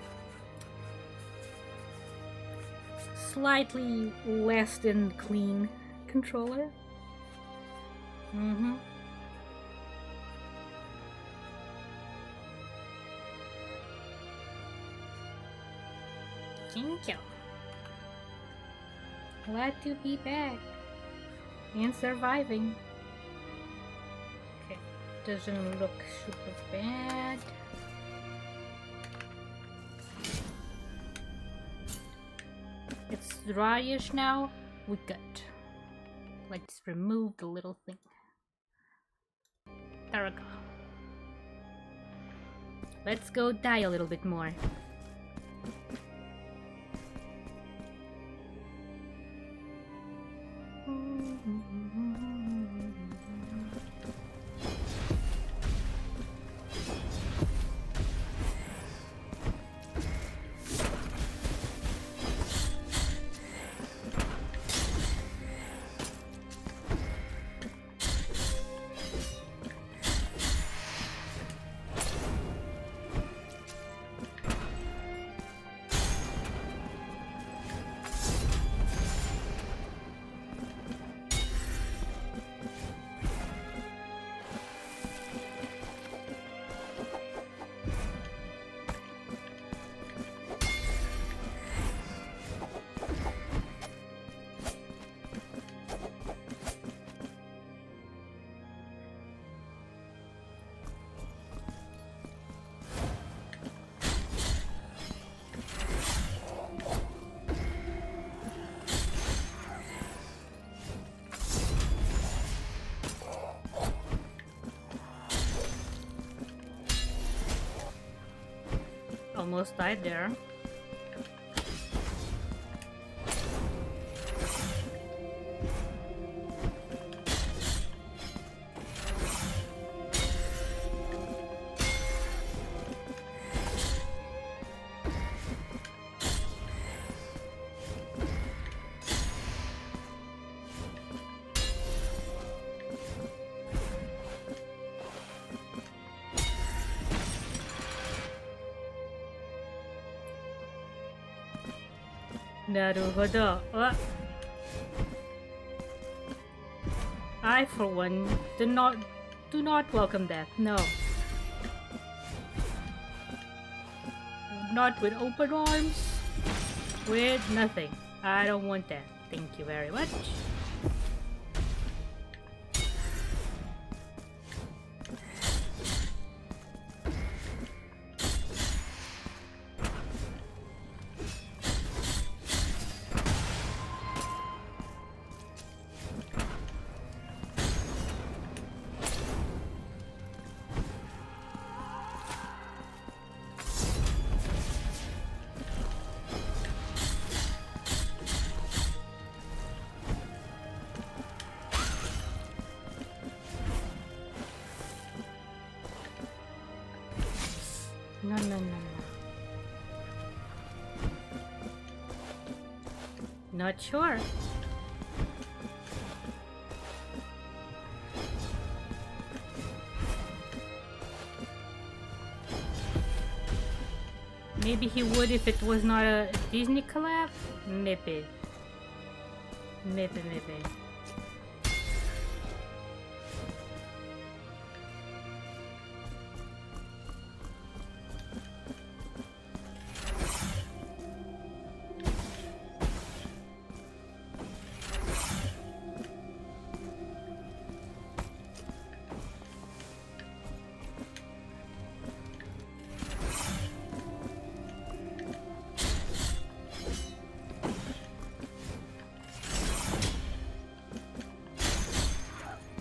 slightly less than clean controller. Thank you. Glad to be back and surviving. Okay, doesn't look super bad. It's dryish now. We good. Let's remove the little thing. There we go. Let's go die a little bit more. Almost died there. Naruhodo. I, for one, do not welcome death. No. Not with open arms. With nothing. I don't want that. Thank you very much. No. Not sure. Maybe he would if it was not a Disney collab? Maybe. Maybe.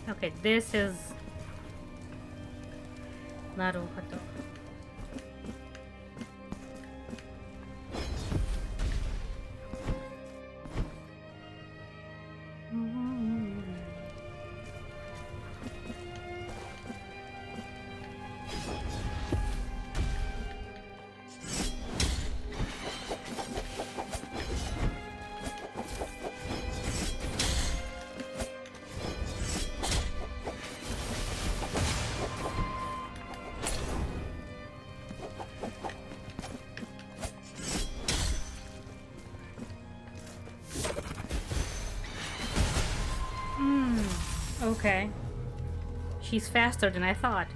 Okay, this is Naruhodo. Okay. She's faster than I thought.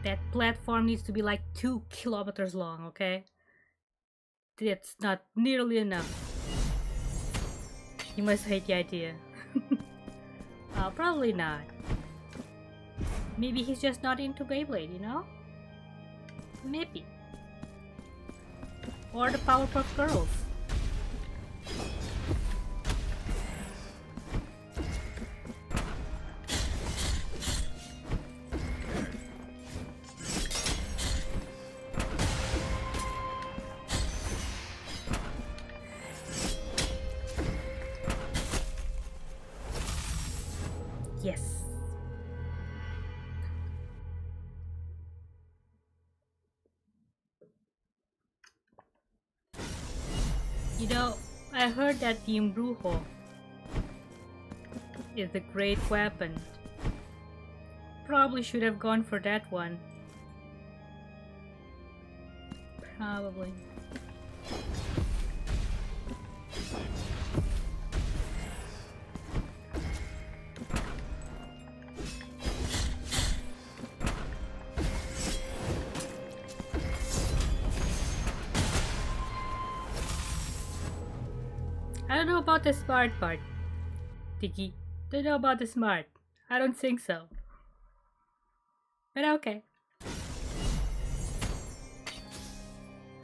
That platform needs to be like 2 kilometers long, okay? That's not nearly enough. You must hate the idea. Probably not. Maybe he's just not into Beyblade, you know? Maybe. Or the Powerpuff Girls. Yes. You know, I heard that the Embrujo is a great weapon. Probably should have gone for that one. Probably. I don't know about the smart part, Tiki. Don't know about the smart. I don't think so. But okay.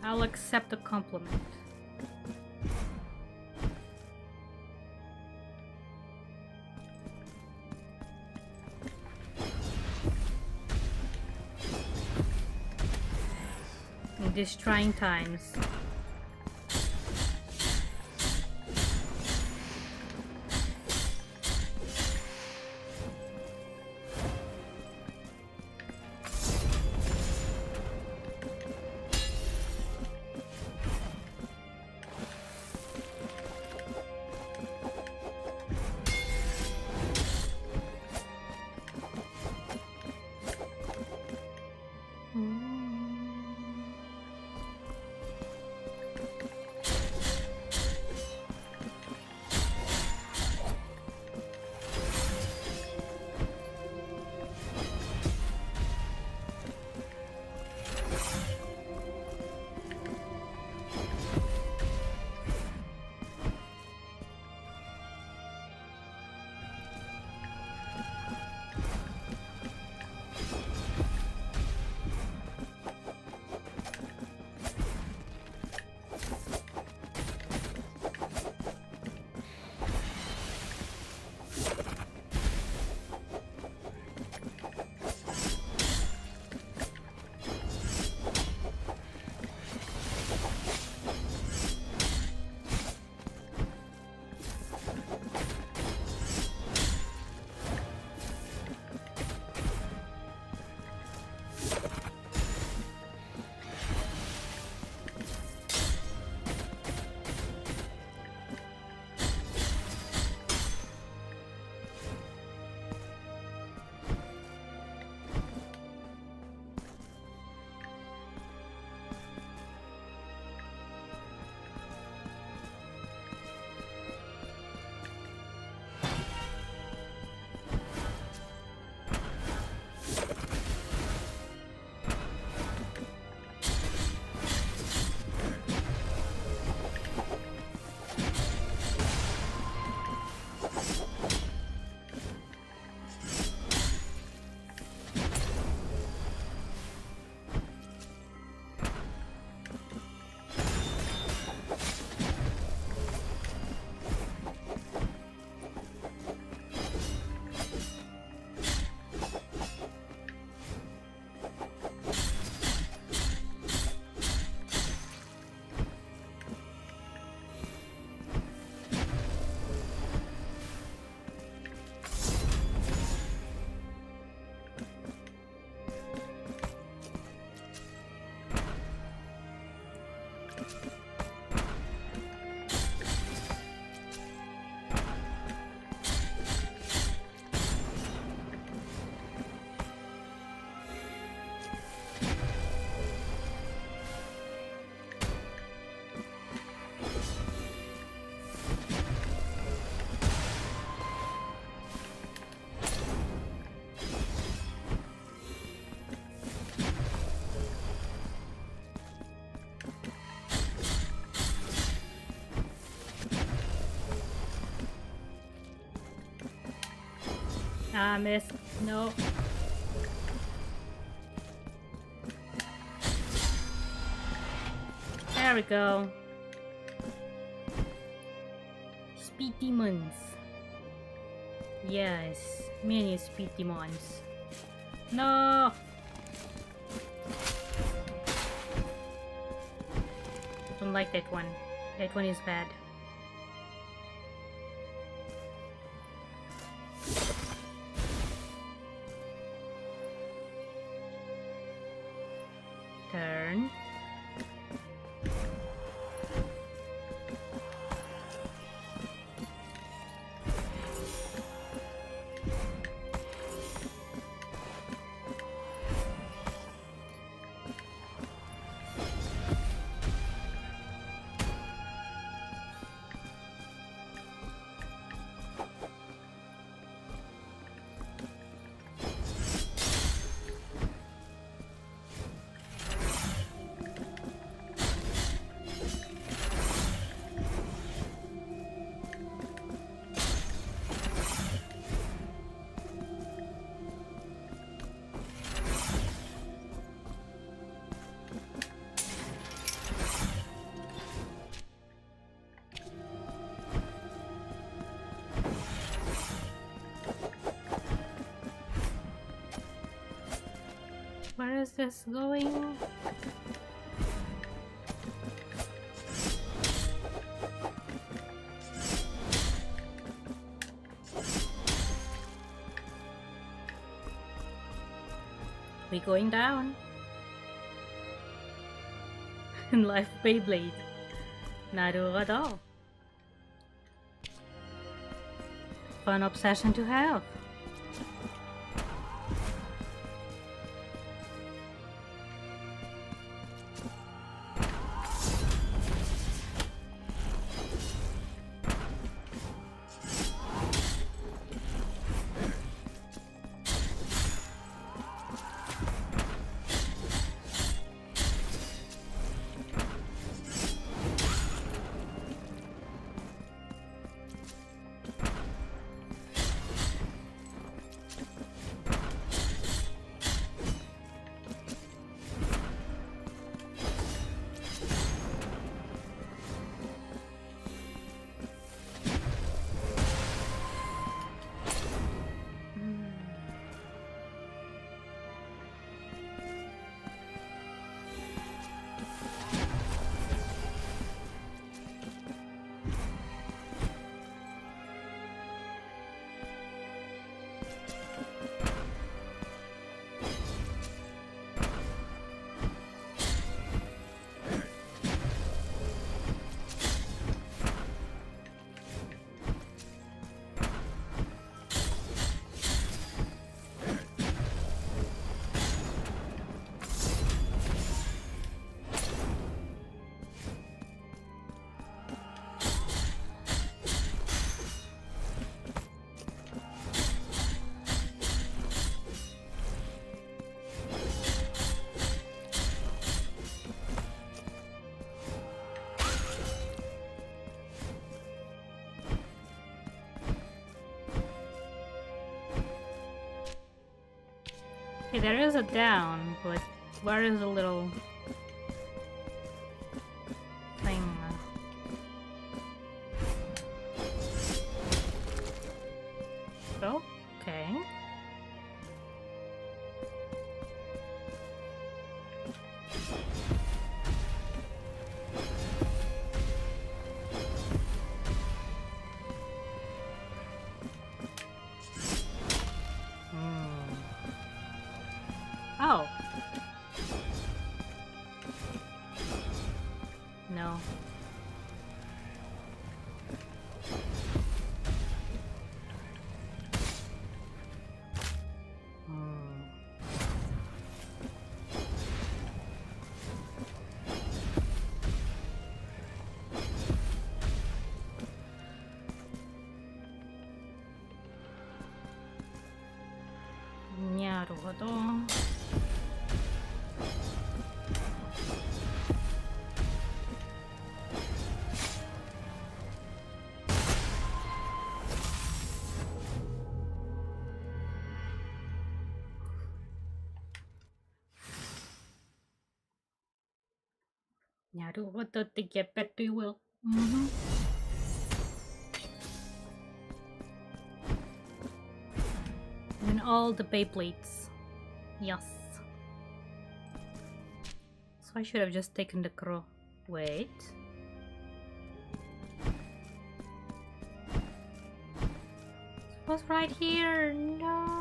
I'll accept the compliment. In these trying times. Ah, miss. No. There we go. Speed demons. Yes, many speed demons. No! Don't like that one. That one is bad. Turn. Where is this going? We going down. In life Beyblade. Naruto. Fun obsession to have. Okay, there is a down, but where is the little thing? Okay. Oh. No. Naruto. Naruto to get back to will. Mm-hmm. Win all the Beyblades. Yes. So I should have just taken the crow. Wait. It was right here. No.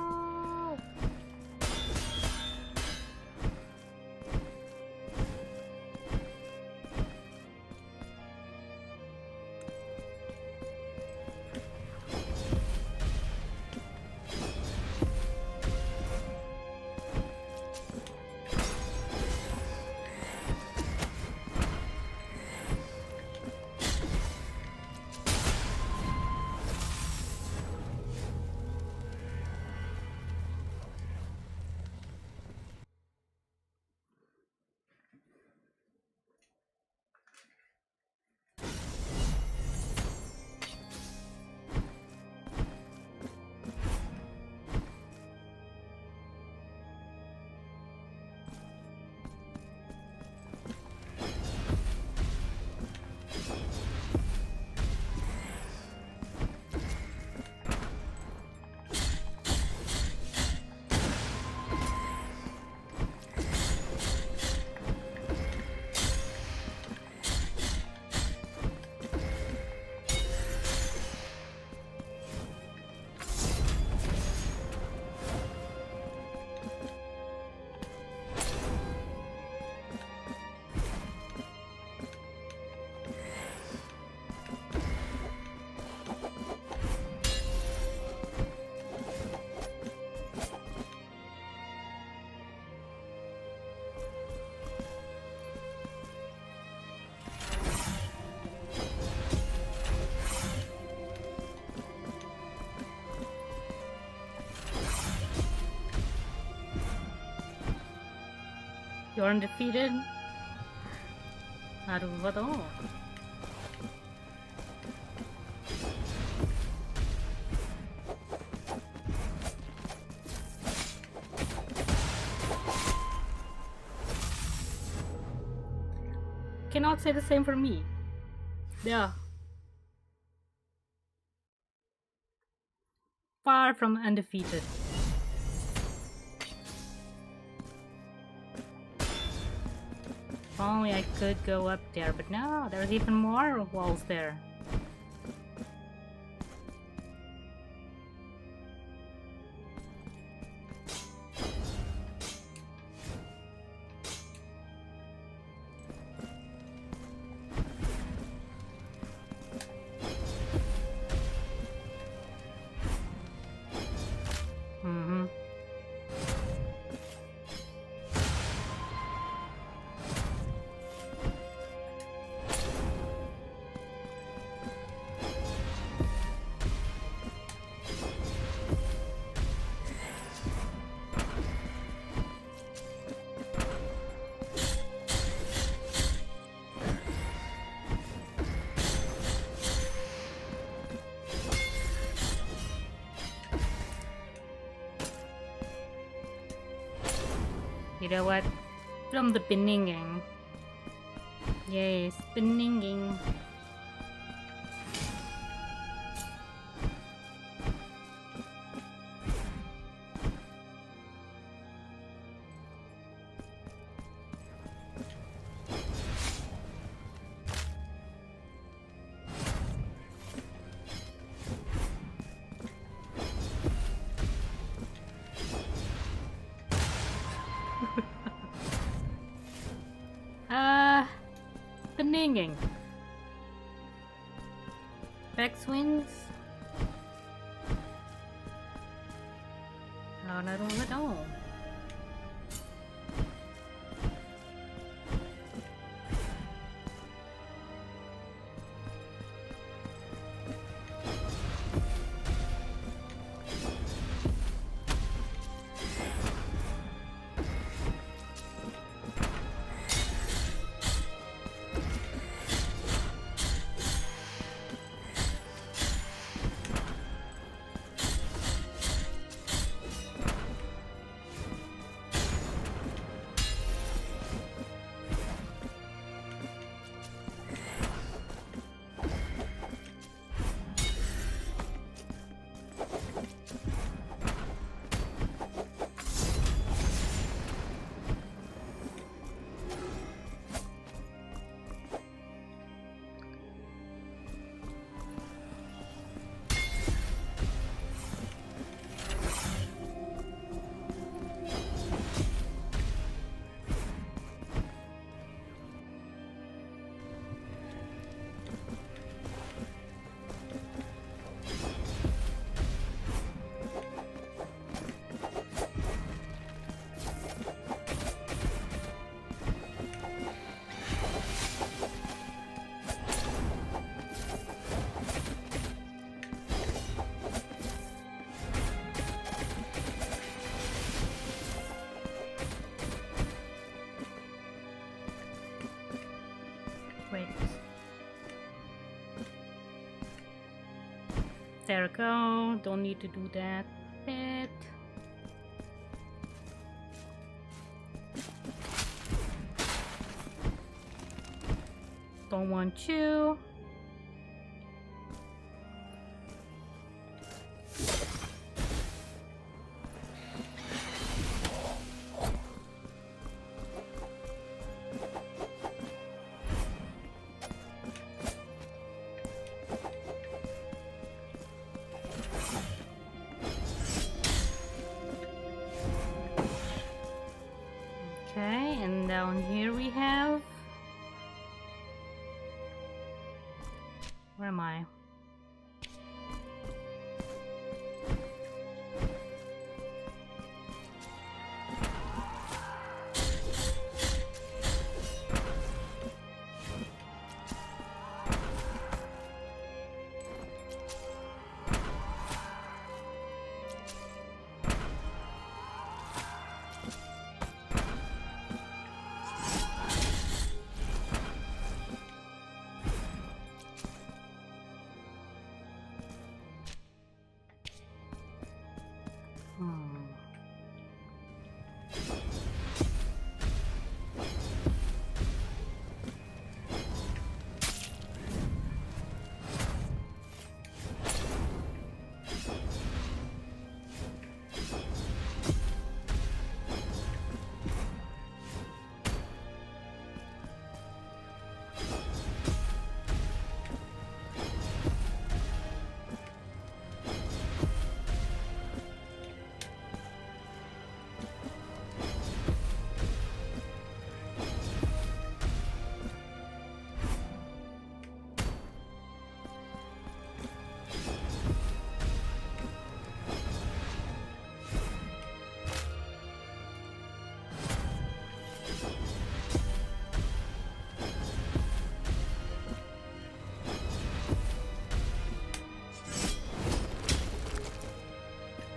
You're undefeated? Naruto. Cannot say the same for me. Yeah. Far from undefeated. If only I could go up there, but no, there's even more walls there. Mm-hmm. You know what? From the beginning. Yes, beginning. Beginning. Backswings. Oh, no, no. There we go. Don't need to do that bit. Don't want you. Okay, and down here we have... Where am I?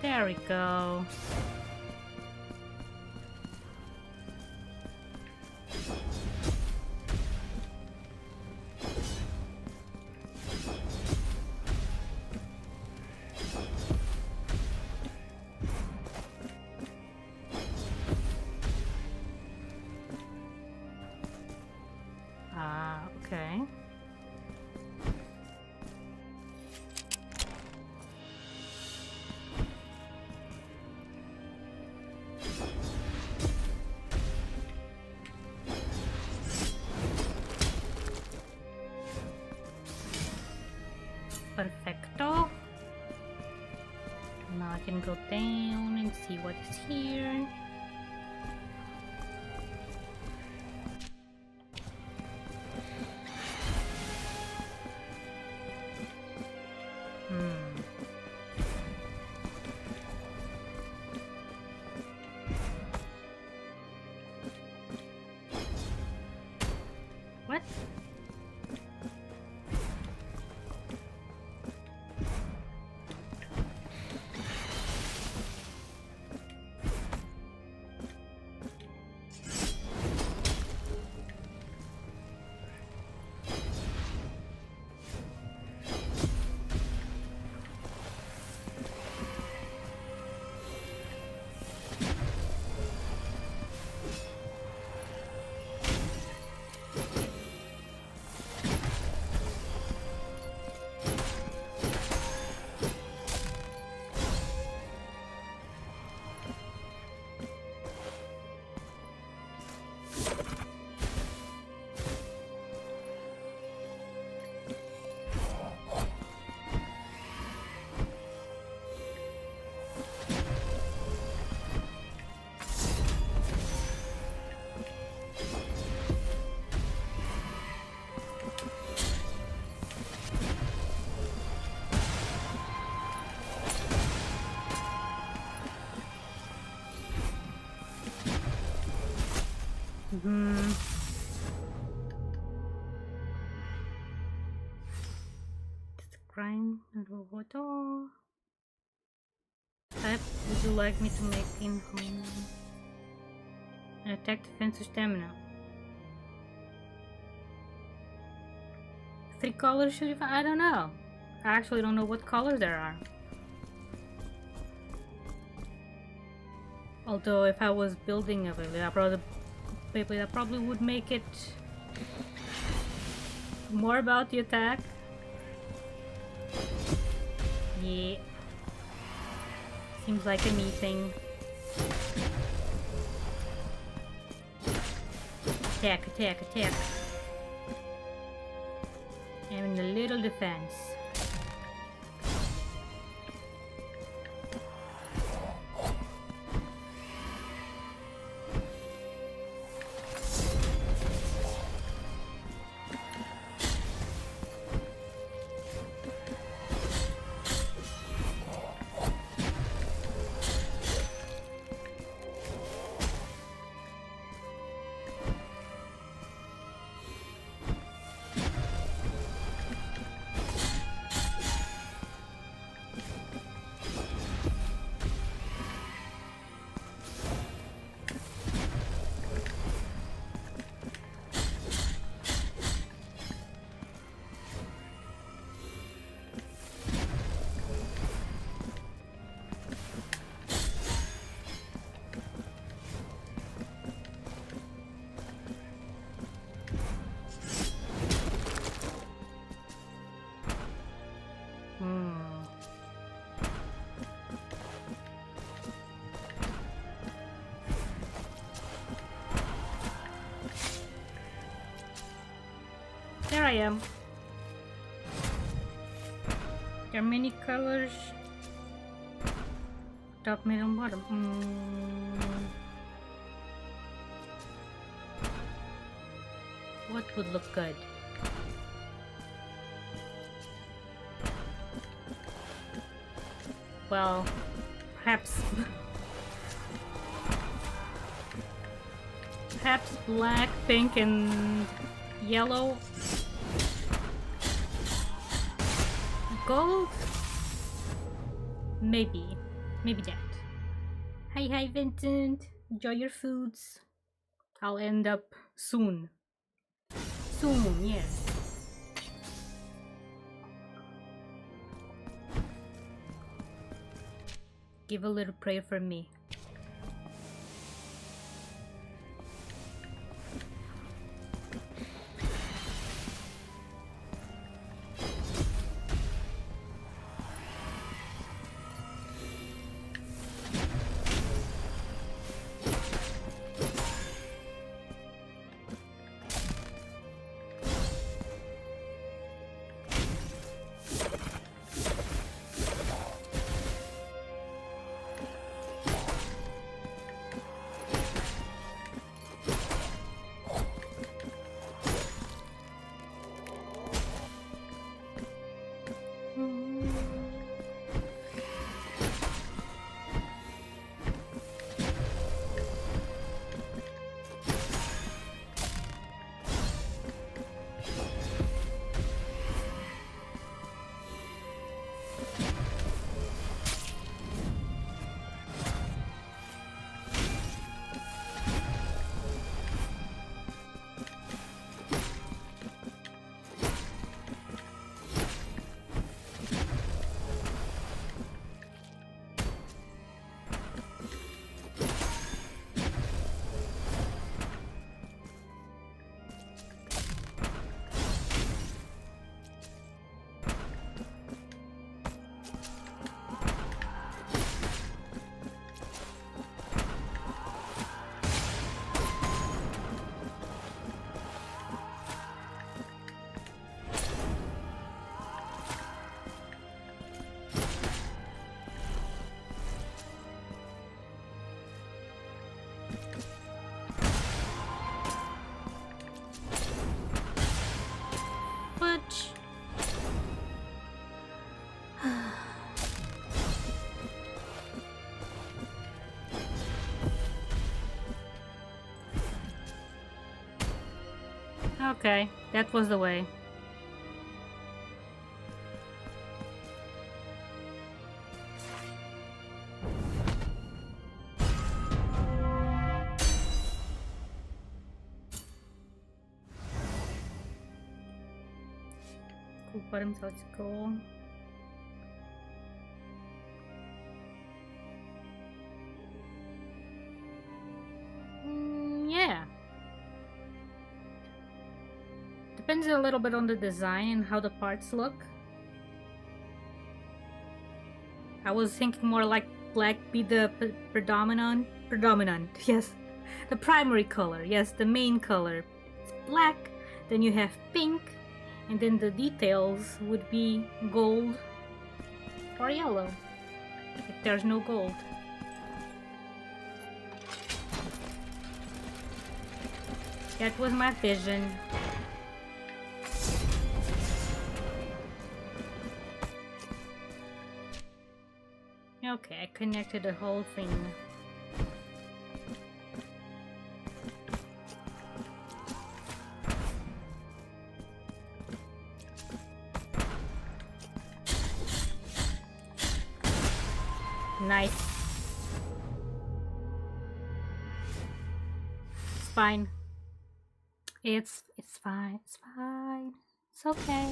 There we go. Okay. Perfecto. Now I can go down and see what is here. What? Crime photo. Type would you like me to make in home? An attack, defense, or stamina. 3 colors should you find? I don't know. actually don't know what colors there are. Although if I was building a village, I probably would make it more about the attack. Yeah. Seems like a me thing. Attack, attack, attack. And a little defense. There I am. There are many colors. Top, middle, bottom. What would look good? Well, perhaps black, pink, and yellow. Gold? Maybe that. Hi Vincent, enjoy your foods. I'll end up soon, yes. Give a little prayer for me. Okay, that was the way. Cool bottoms, let's go. depends a little bit on the design and how the parts look. I was thinking more like black be the predominant, yes, the primary color, yes, the main color. It's black, then you have pink, and then the details would be gold or yellow, if there's no gold. That was my vision. Okay, I connected the whole thing. Nice. It's fine. It's fine. It's fine. It's okay.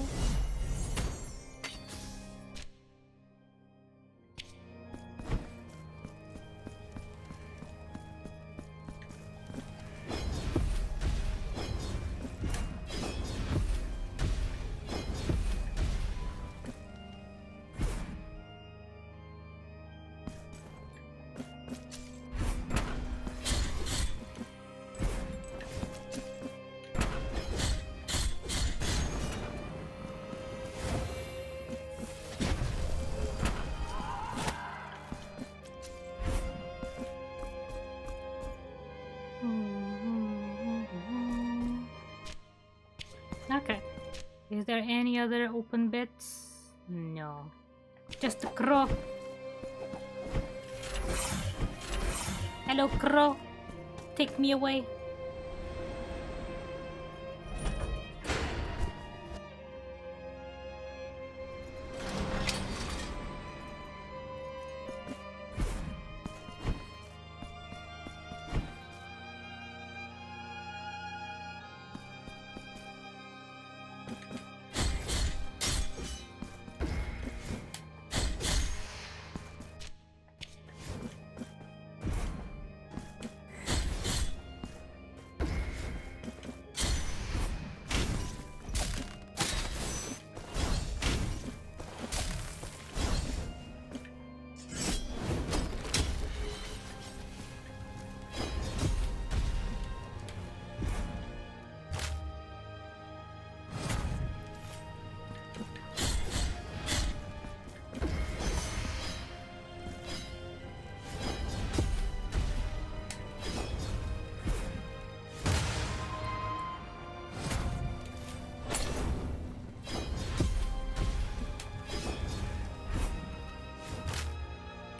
Okay. Is there any other open bits? No. Just a crow. Hello, crow. Take me away.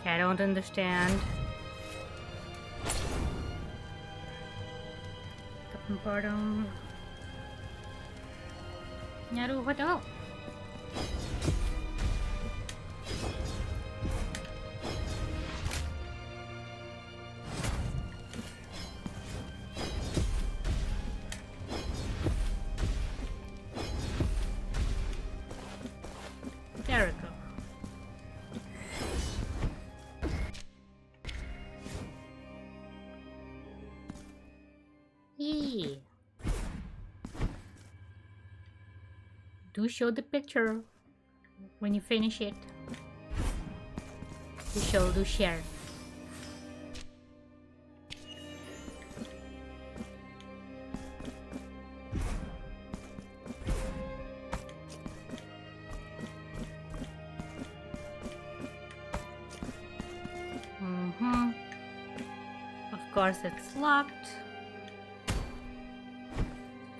I don't understand. Pardon. Naruhodo. There we go. Do show the picture when you finish it. Do share. Of course it's locked.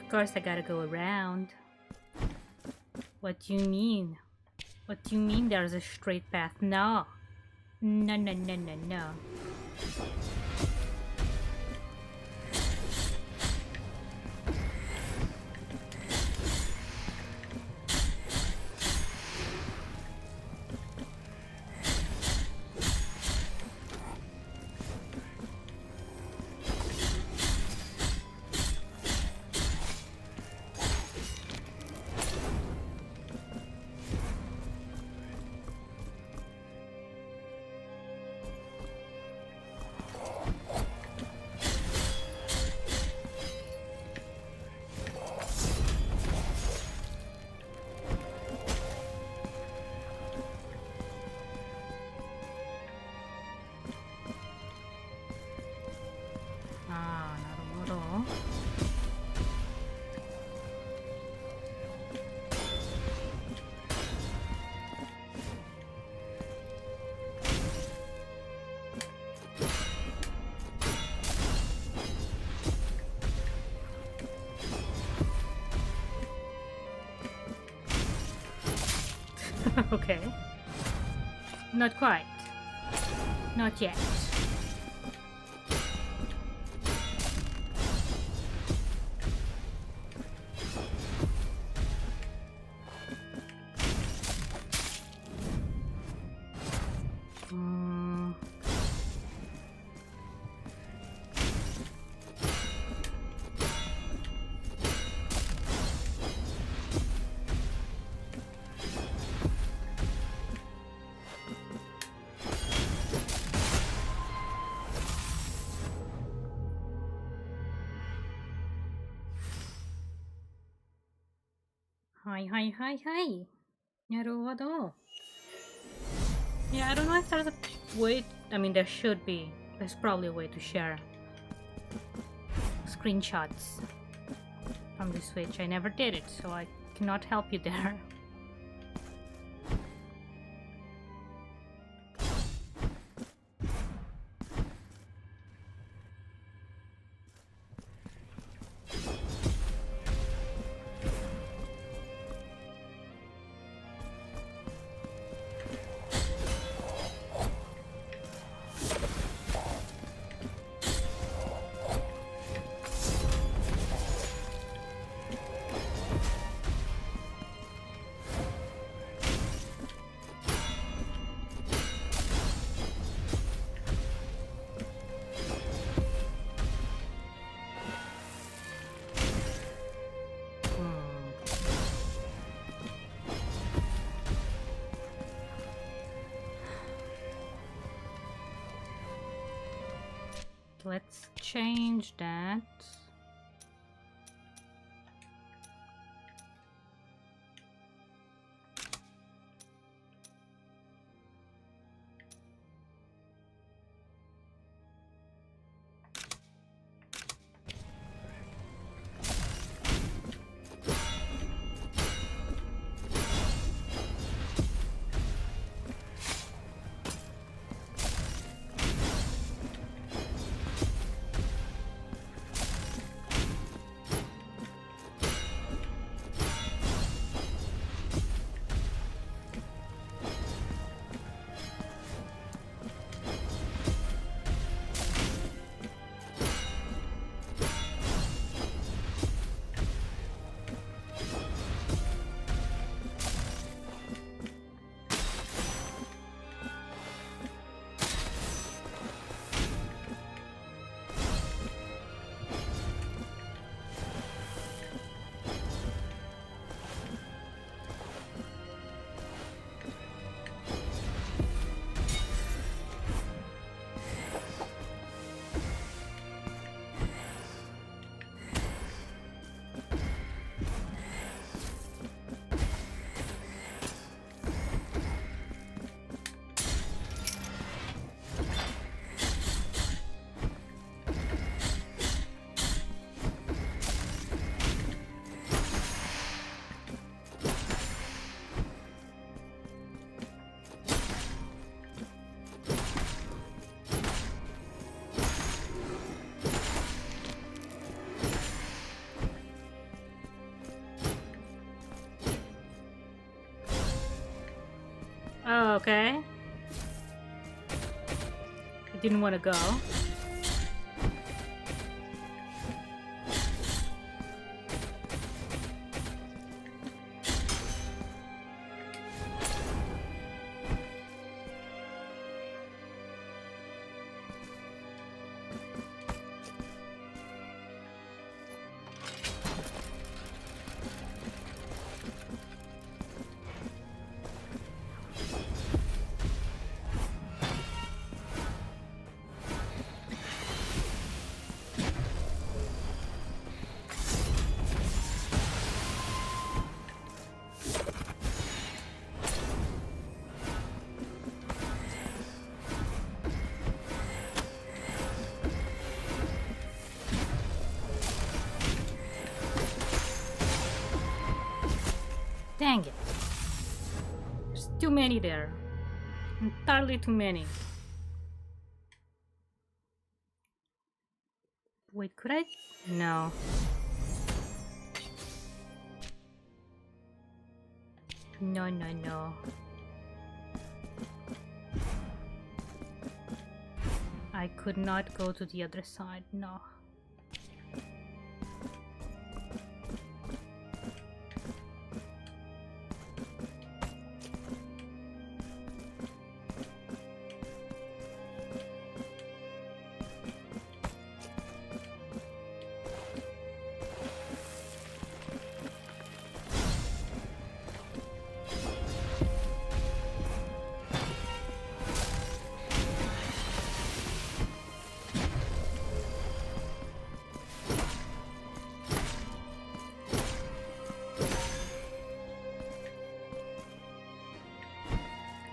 Of course I gotta go around. What do you mean? What do you mean there's a straight path? No. No, no, no, no, no. Okay. Not quite. Not yet. Hi. なるほど. Yeah, I don't know if there's a way. I mean, there should be. There's probably a way to share screenshots from the Switch. I never did it, so I cannot help you there. Let's change that. Oh, okay. I didn't want to go. Dang it. There's too many there. Entirely too many. Wait, could I? No. No. I could not go to the other side, no.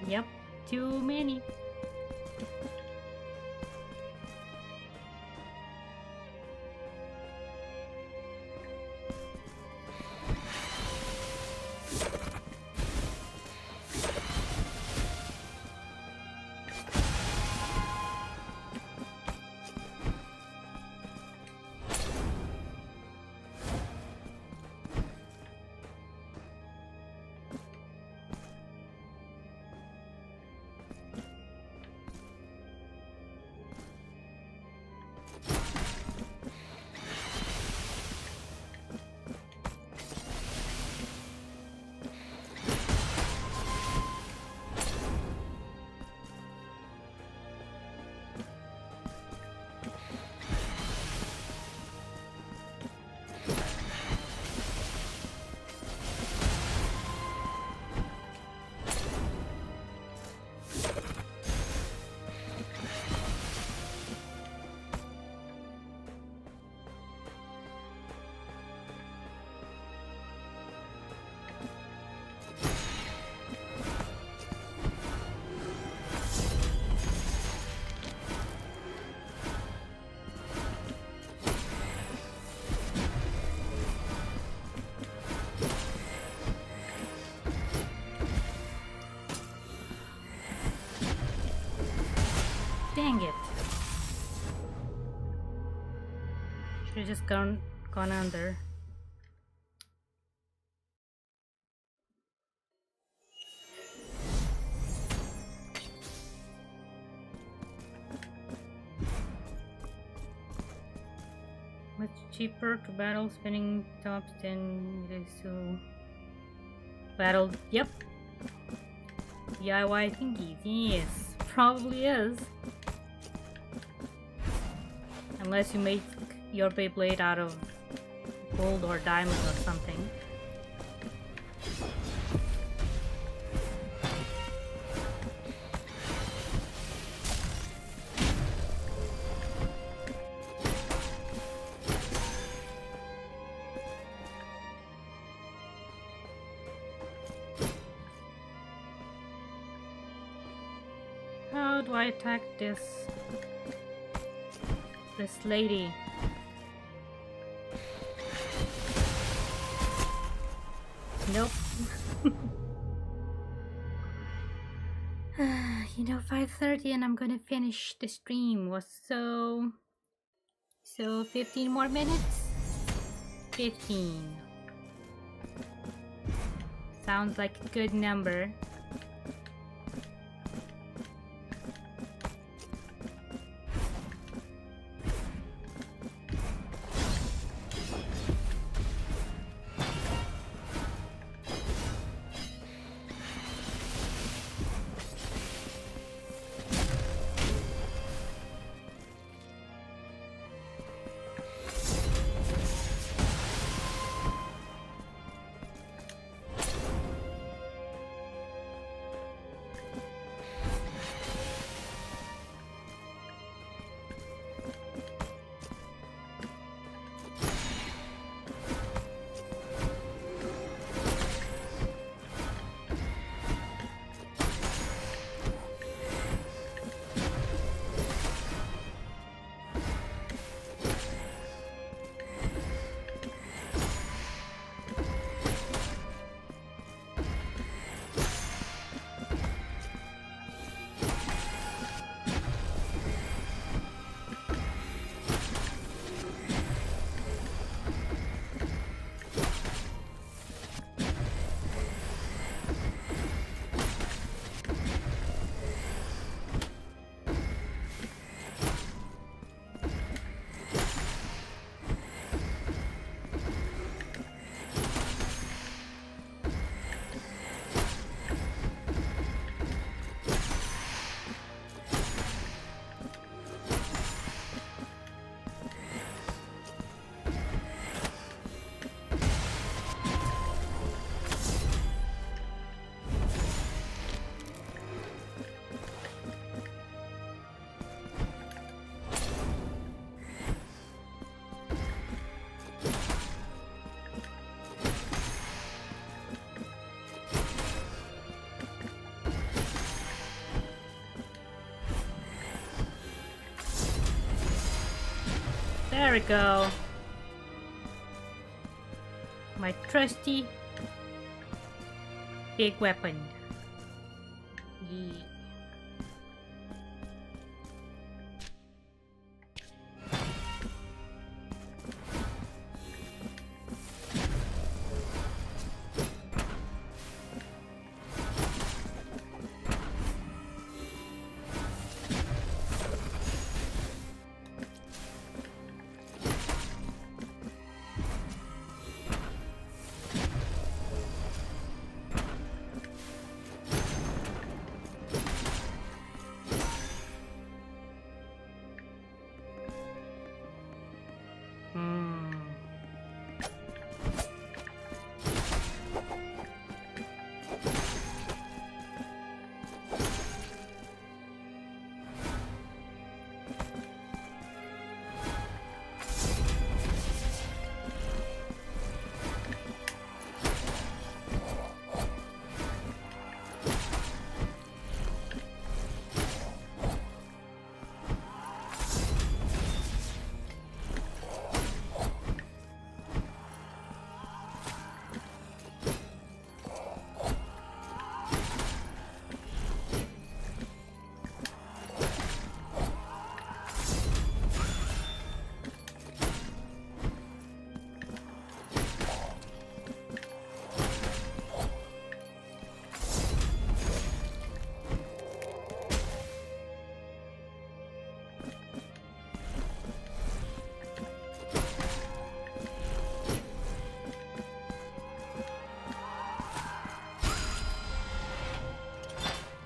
Yep, too many. Dang it. Should've just gone under. Much cheaper to battle spinning tops than it is to battle. Yep. DIY thingies. Yes, probably is. Unless you make your Beyblade out of gold or diamond or something. How do I attack this lady? Nope. You know, 5:30 and I'm gonna finish the stream. Was so 15 more minutes? 15. Sounds like a good number. There we go. My trusty big weapon. Yeah.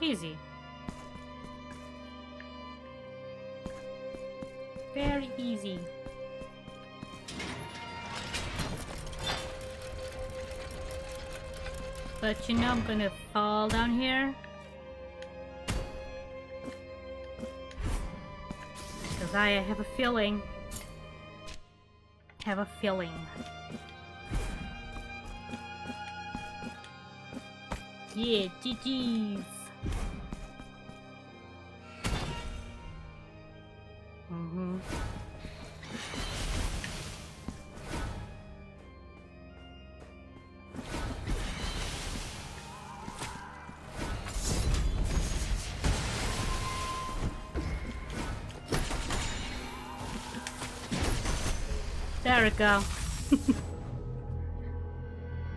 Easy. Very easy. But you know I'm gonna fall down here. Because I have a feeling. Yeah, GG's. There we go.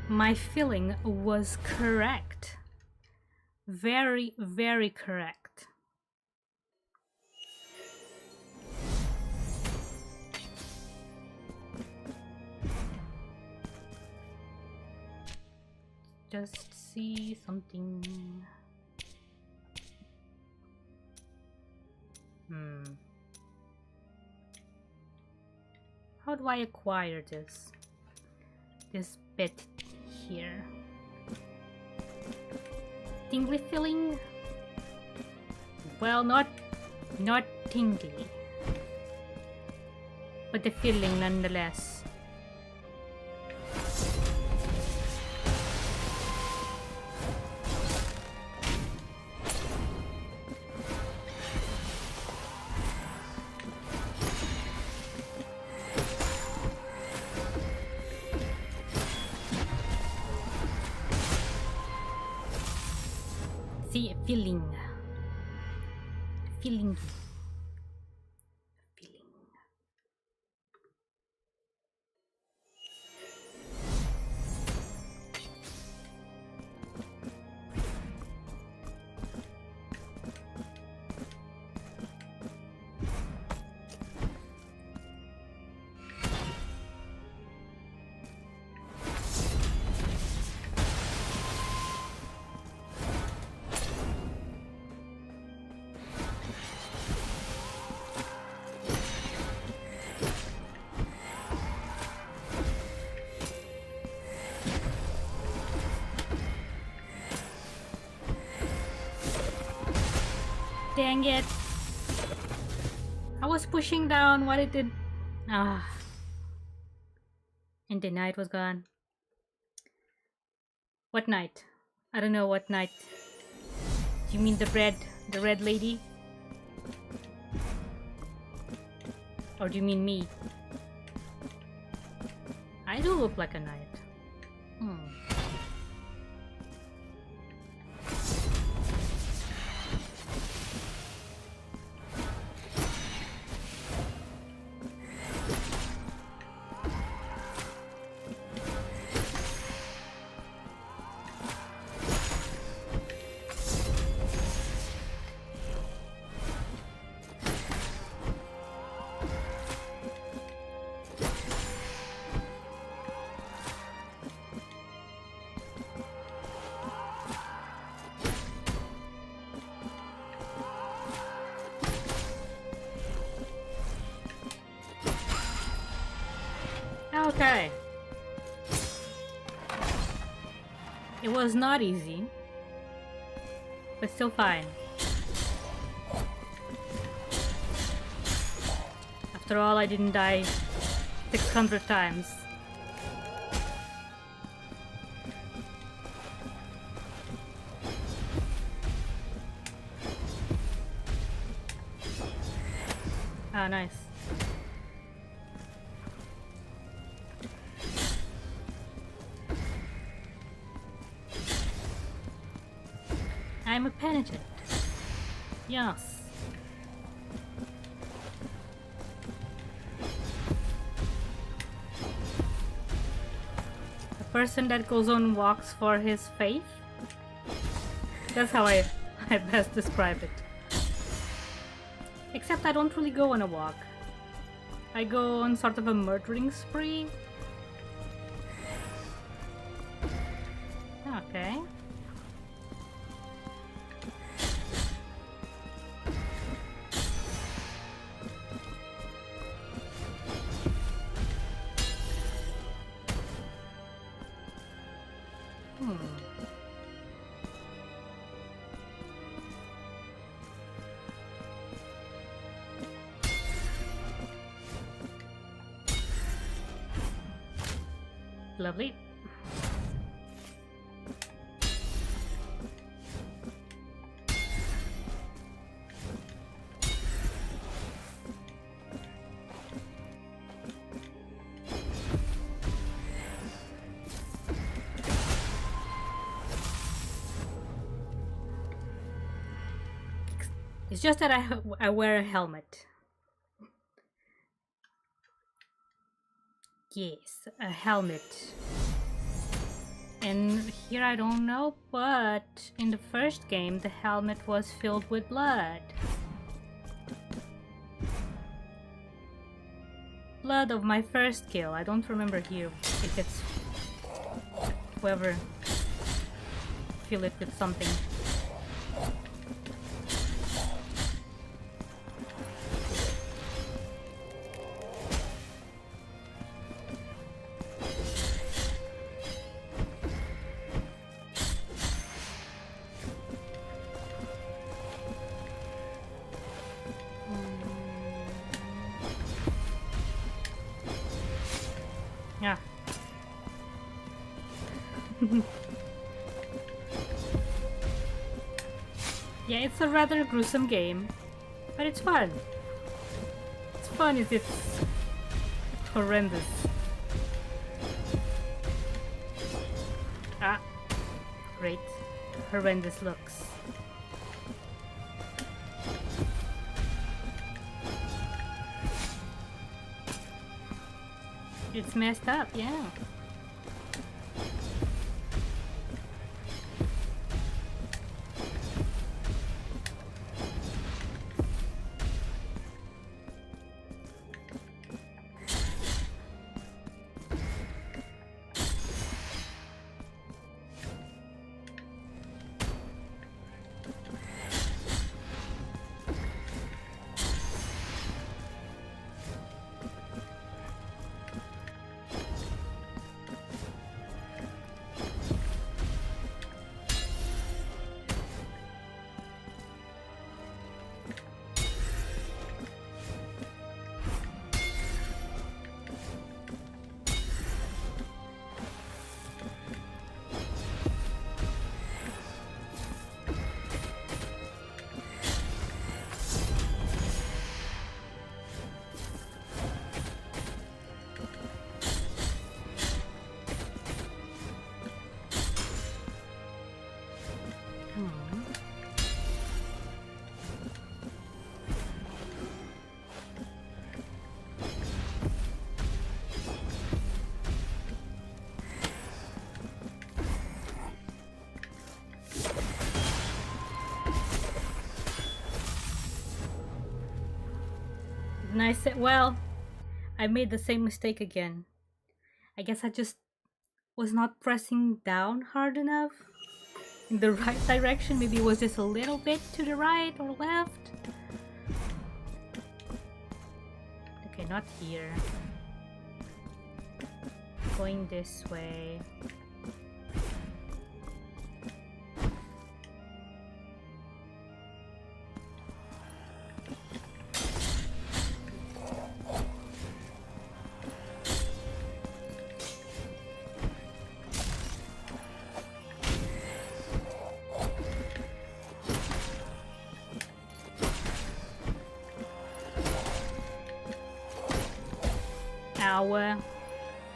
My feeling was correct. Very, very correct. Just see something. How do I acquire this bit here? Tingly feeling? Well, not tingly, but the feeling nonetheless. See, feeling. Dang it. I was pushing down what it did. And the night was gone. What night? I don't know what night. Do you mean the red lady? Or do you mean me? I do look like a knight. Hmm. Okay. It was not easy, but still fine. After all, I didn't die 600 times. Ah, nice. I'm a penitent. Yes. A person that goes on walks for his faith? That's how I best describe it. Except I don't really go on a walk. I go on sort of a murdering spree. Okay. Lovely. It's just that I wear a helmet. Yes, a helmet. And here I don't know, but in the first game the helmet was filled with blood. Blood of my first kill. I don't remember here if it's whoever fill it with something. Yeah. Yeah, it's a rather gruesome game, but it's fun. It's fun as it's horrendous. Ah, great. Horrendous looks. It's messed up, yeah. Didn't I say? Well, I made the same mistake again. I guess I just was not pressing down hard enough in the right direction. Maybe it was just a little bit to the right or left. Okay, not here. Going this way.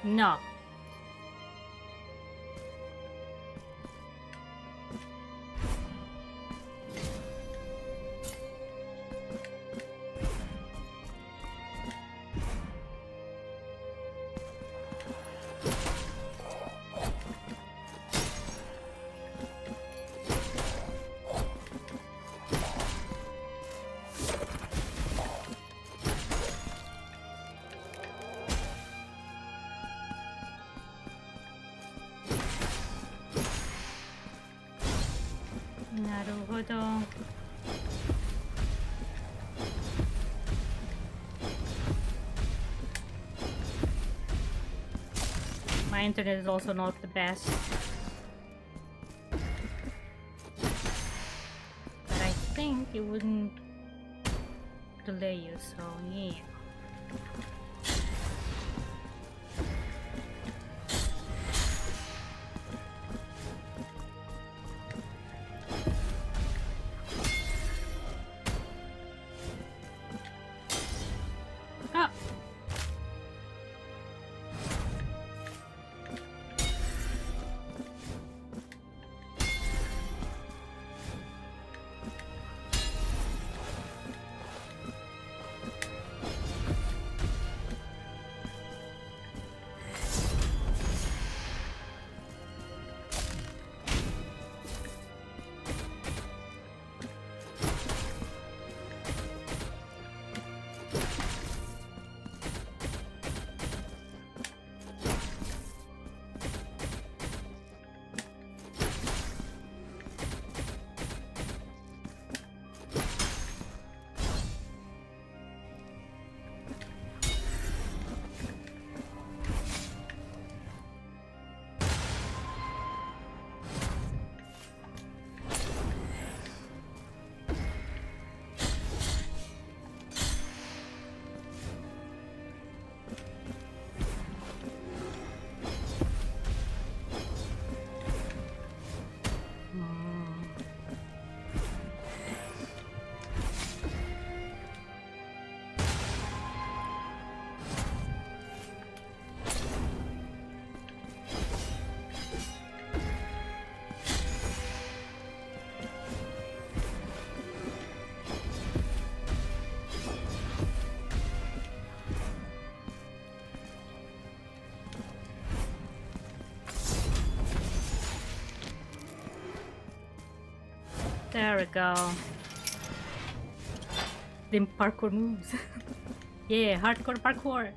No. Naruhodo. My internet is also not the best. But I think it wouldn't delay you, so yeah. There we go. Them parkour moves. Yeah, hardcore parkour.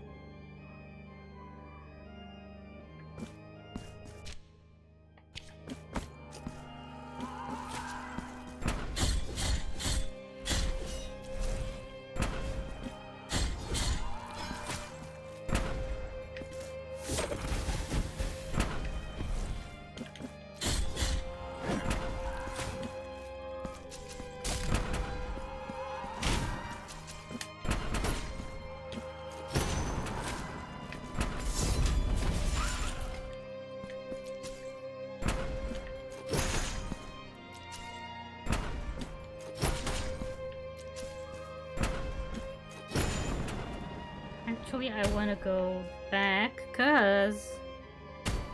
Actually, I want to go back because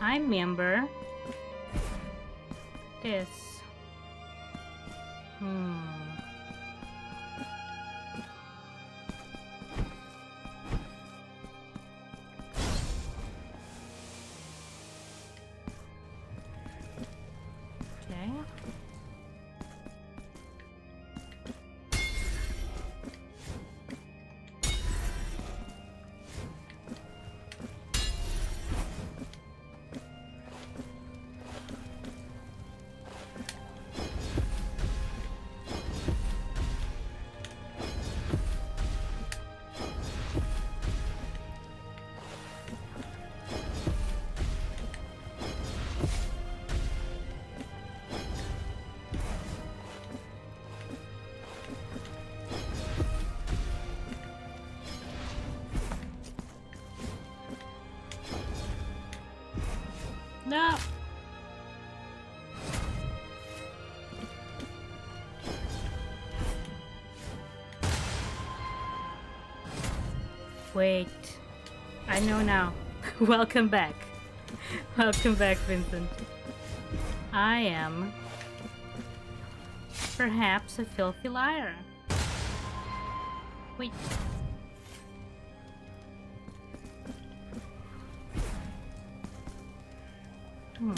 I remember this. Okay. No! Wait. I know now. Welcome back. Welcome back, Vincent. I am perhaps a filthy liar. Wait. Hmm.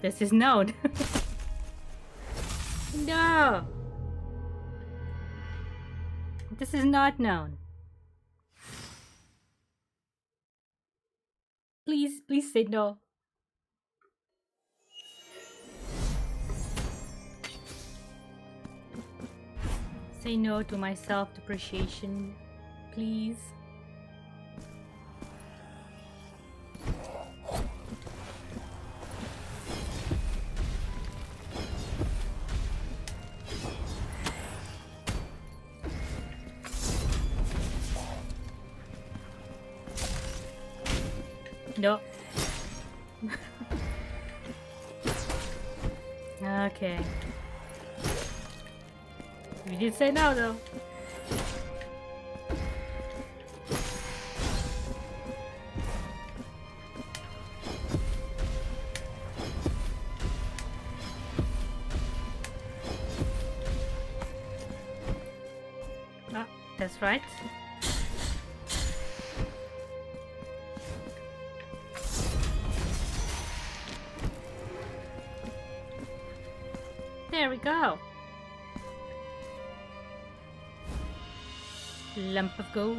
This is known. No! This is not known. Please, please say no. Say no to my self-depreciation, please. No. Okay. You did say no, though. Ah, that's right. There we go. Lump of gold.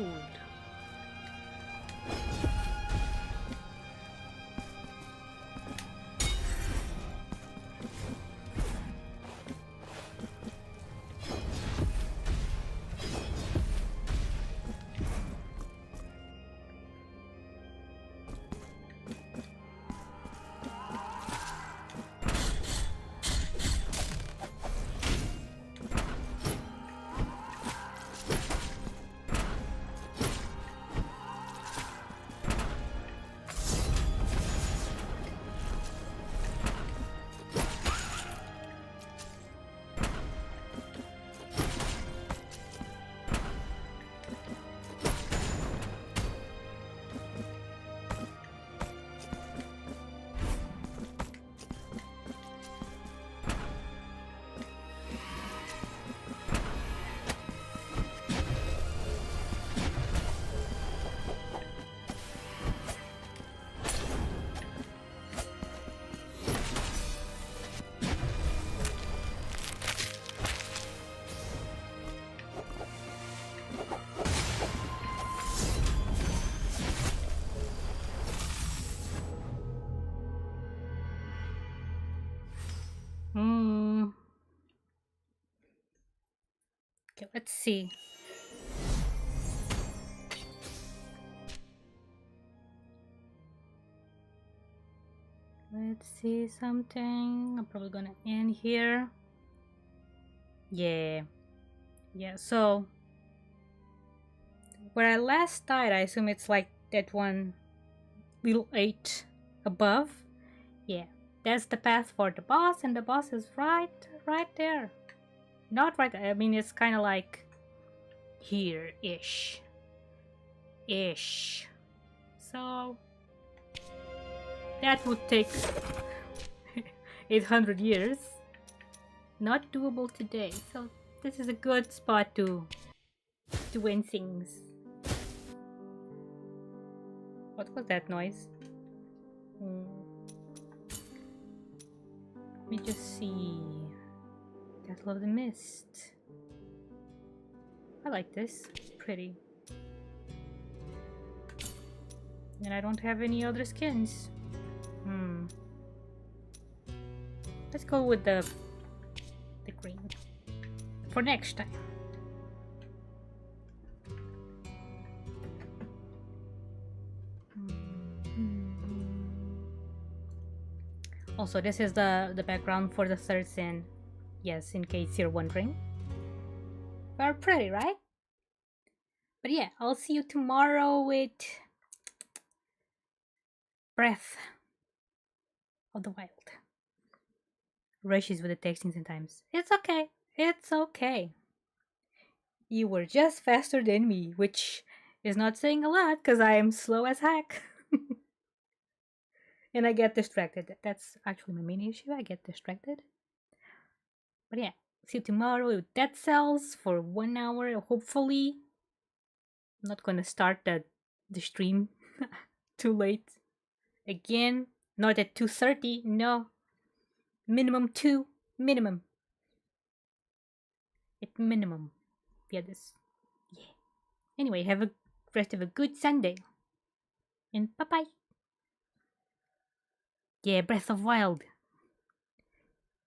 Okay, let's see. Let's see something. I'm probably gonna end here. Yeah. Yeah, so where I last died, I assume it's like that one little 8 above. Yeah, that's the path for the boss, and the boss is right there. Not right, I mean, it's kind of like here-ish. So that would take 800 years. Not doable today, so this is a good spot to win things. What was that noise? Let me just see. Battle of the Mist. I like this. It's pretty. And I don't have any other skins. Let's go with the green for next time. Also, this is the background for the third scene. Yes, in case you're wondering. Very pretty, right? But yeah, I'll see you tomorrow with Breath of the Wild. Rushes with the texting sometimes. It's okay. It's okay. You were just faster than me, which is not saying a lot because I am slow as heck. And I get distracted. That's actually my main issue. I get distracted. But yeah, see you tomorrow with Dead Cells for 1 hour, hopefully. I'm not gonna start the stream too late. Again, not at 2:30. No, minimum 2. Minimum. At minimum. Yeah, this. Yeah. Anyway, have a rest of a good Sunday. And bye bye. Yeah, Breath of Wild.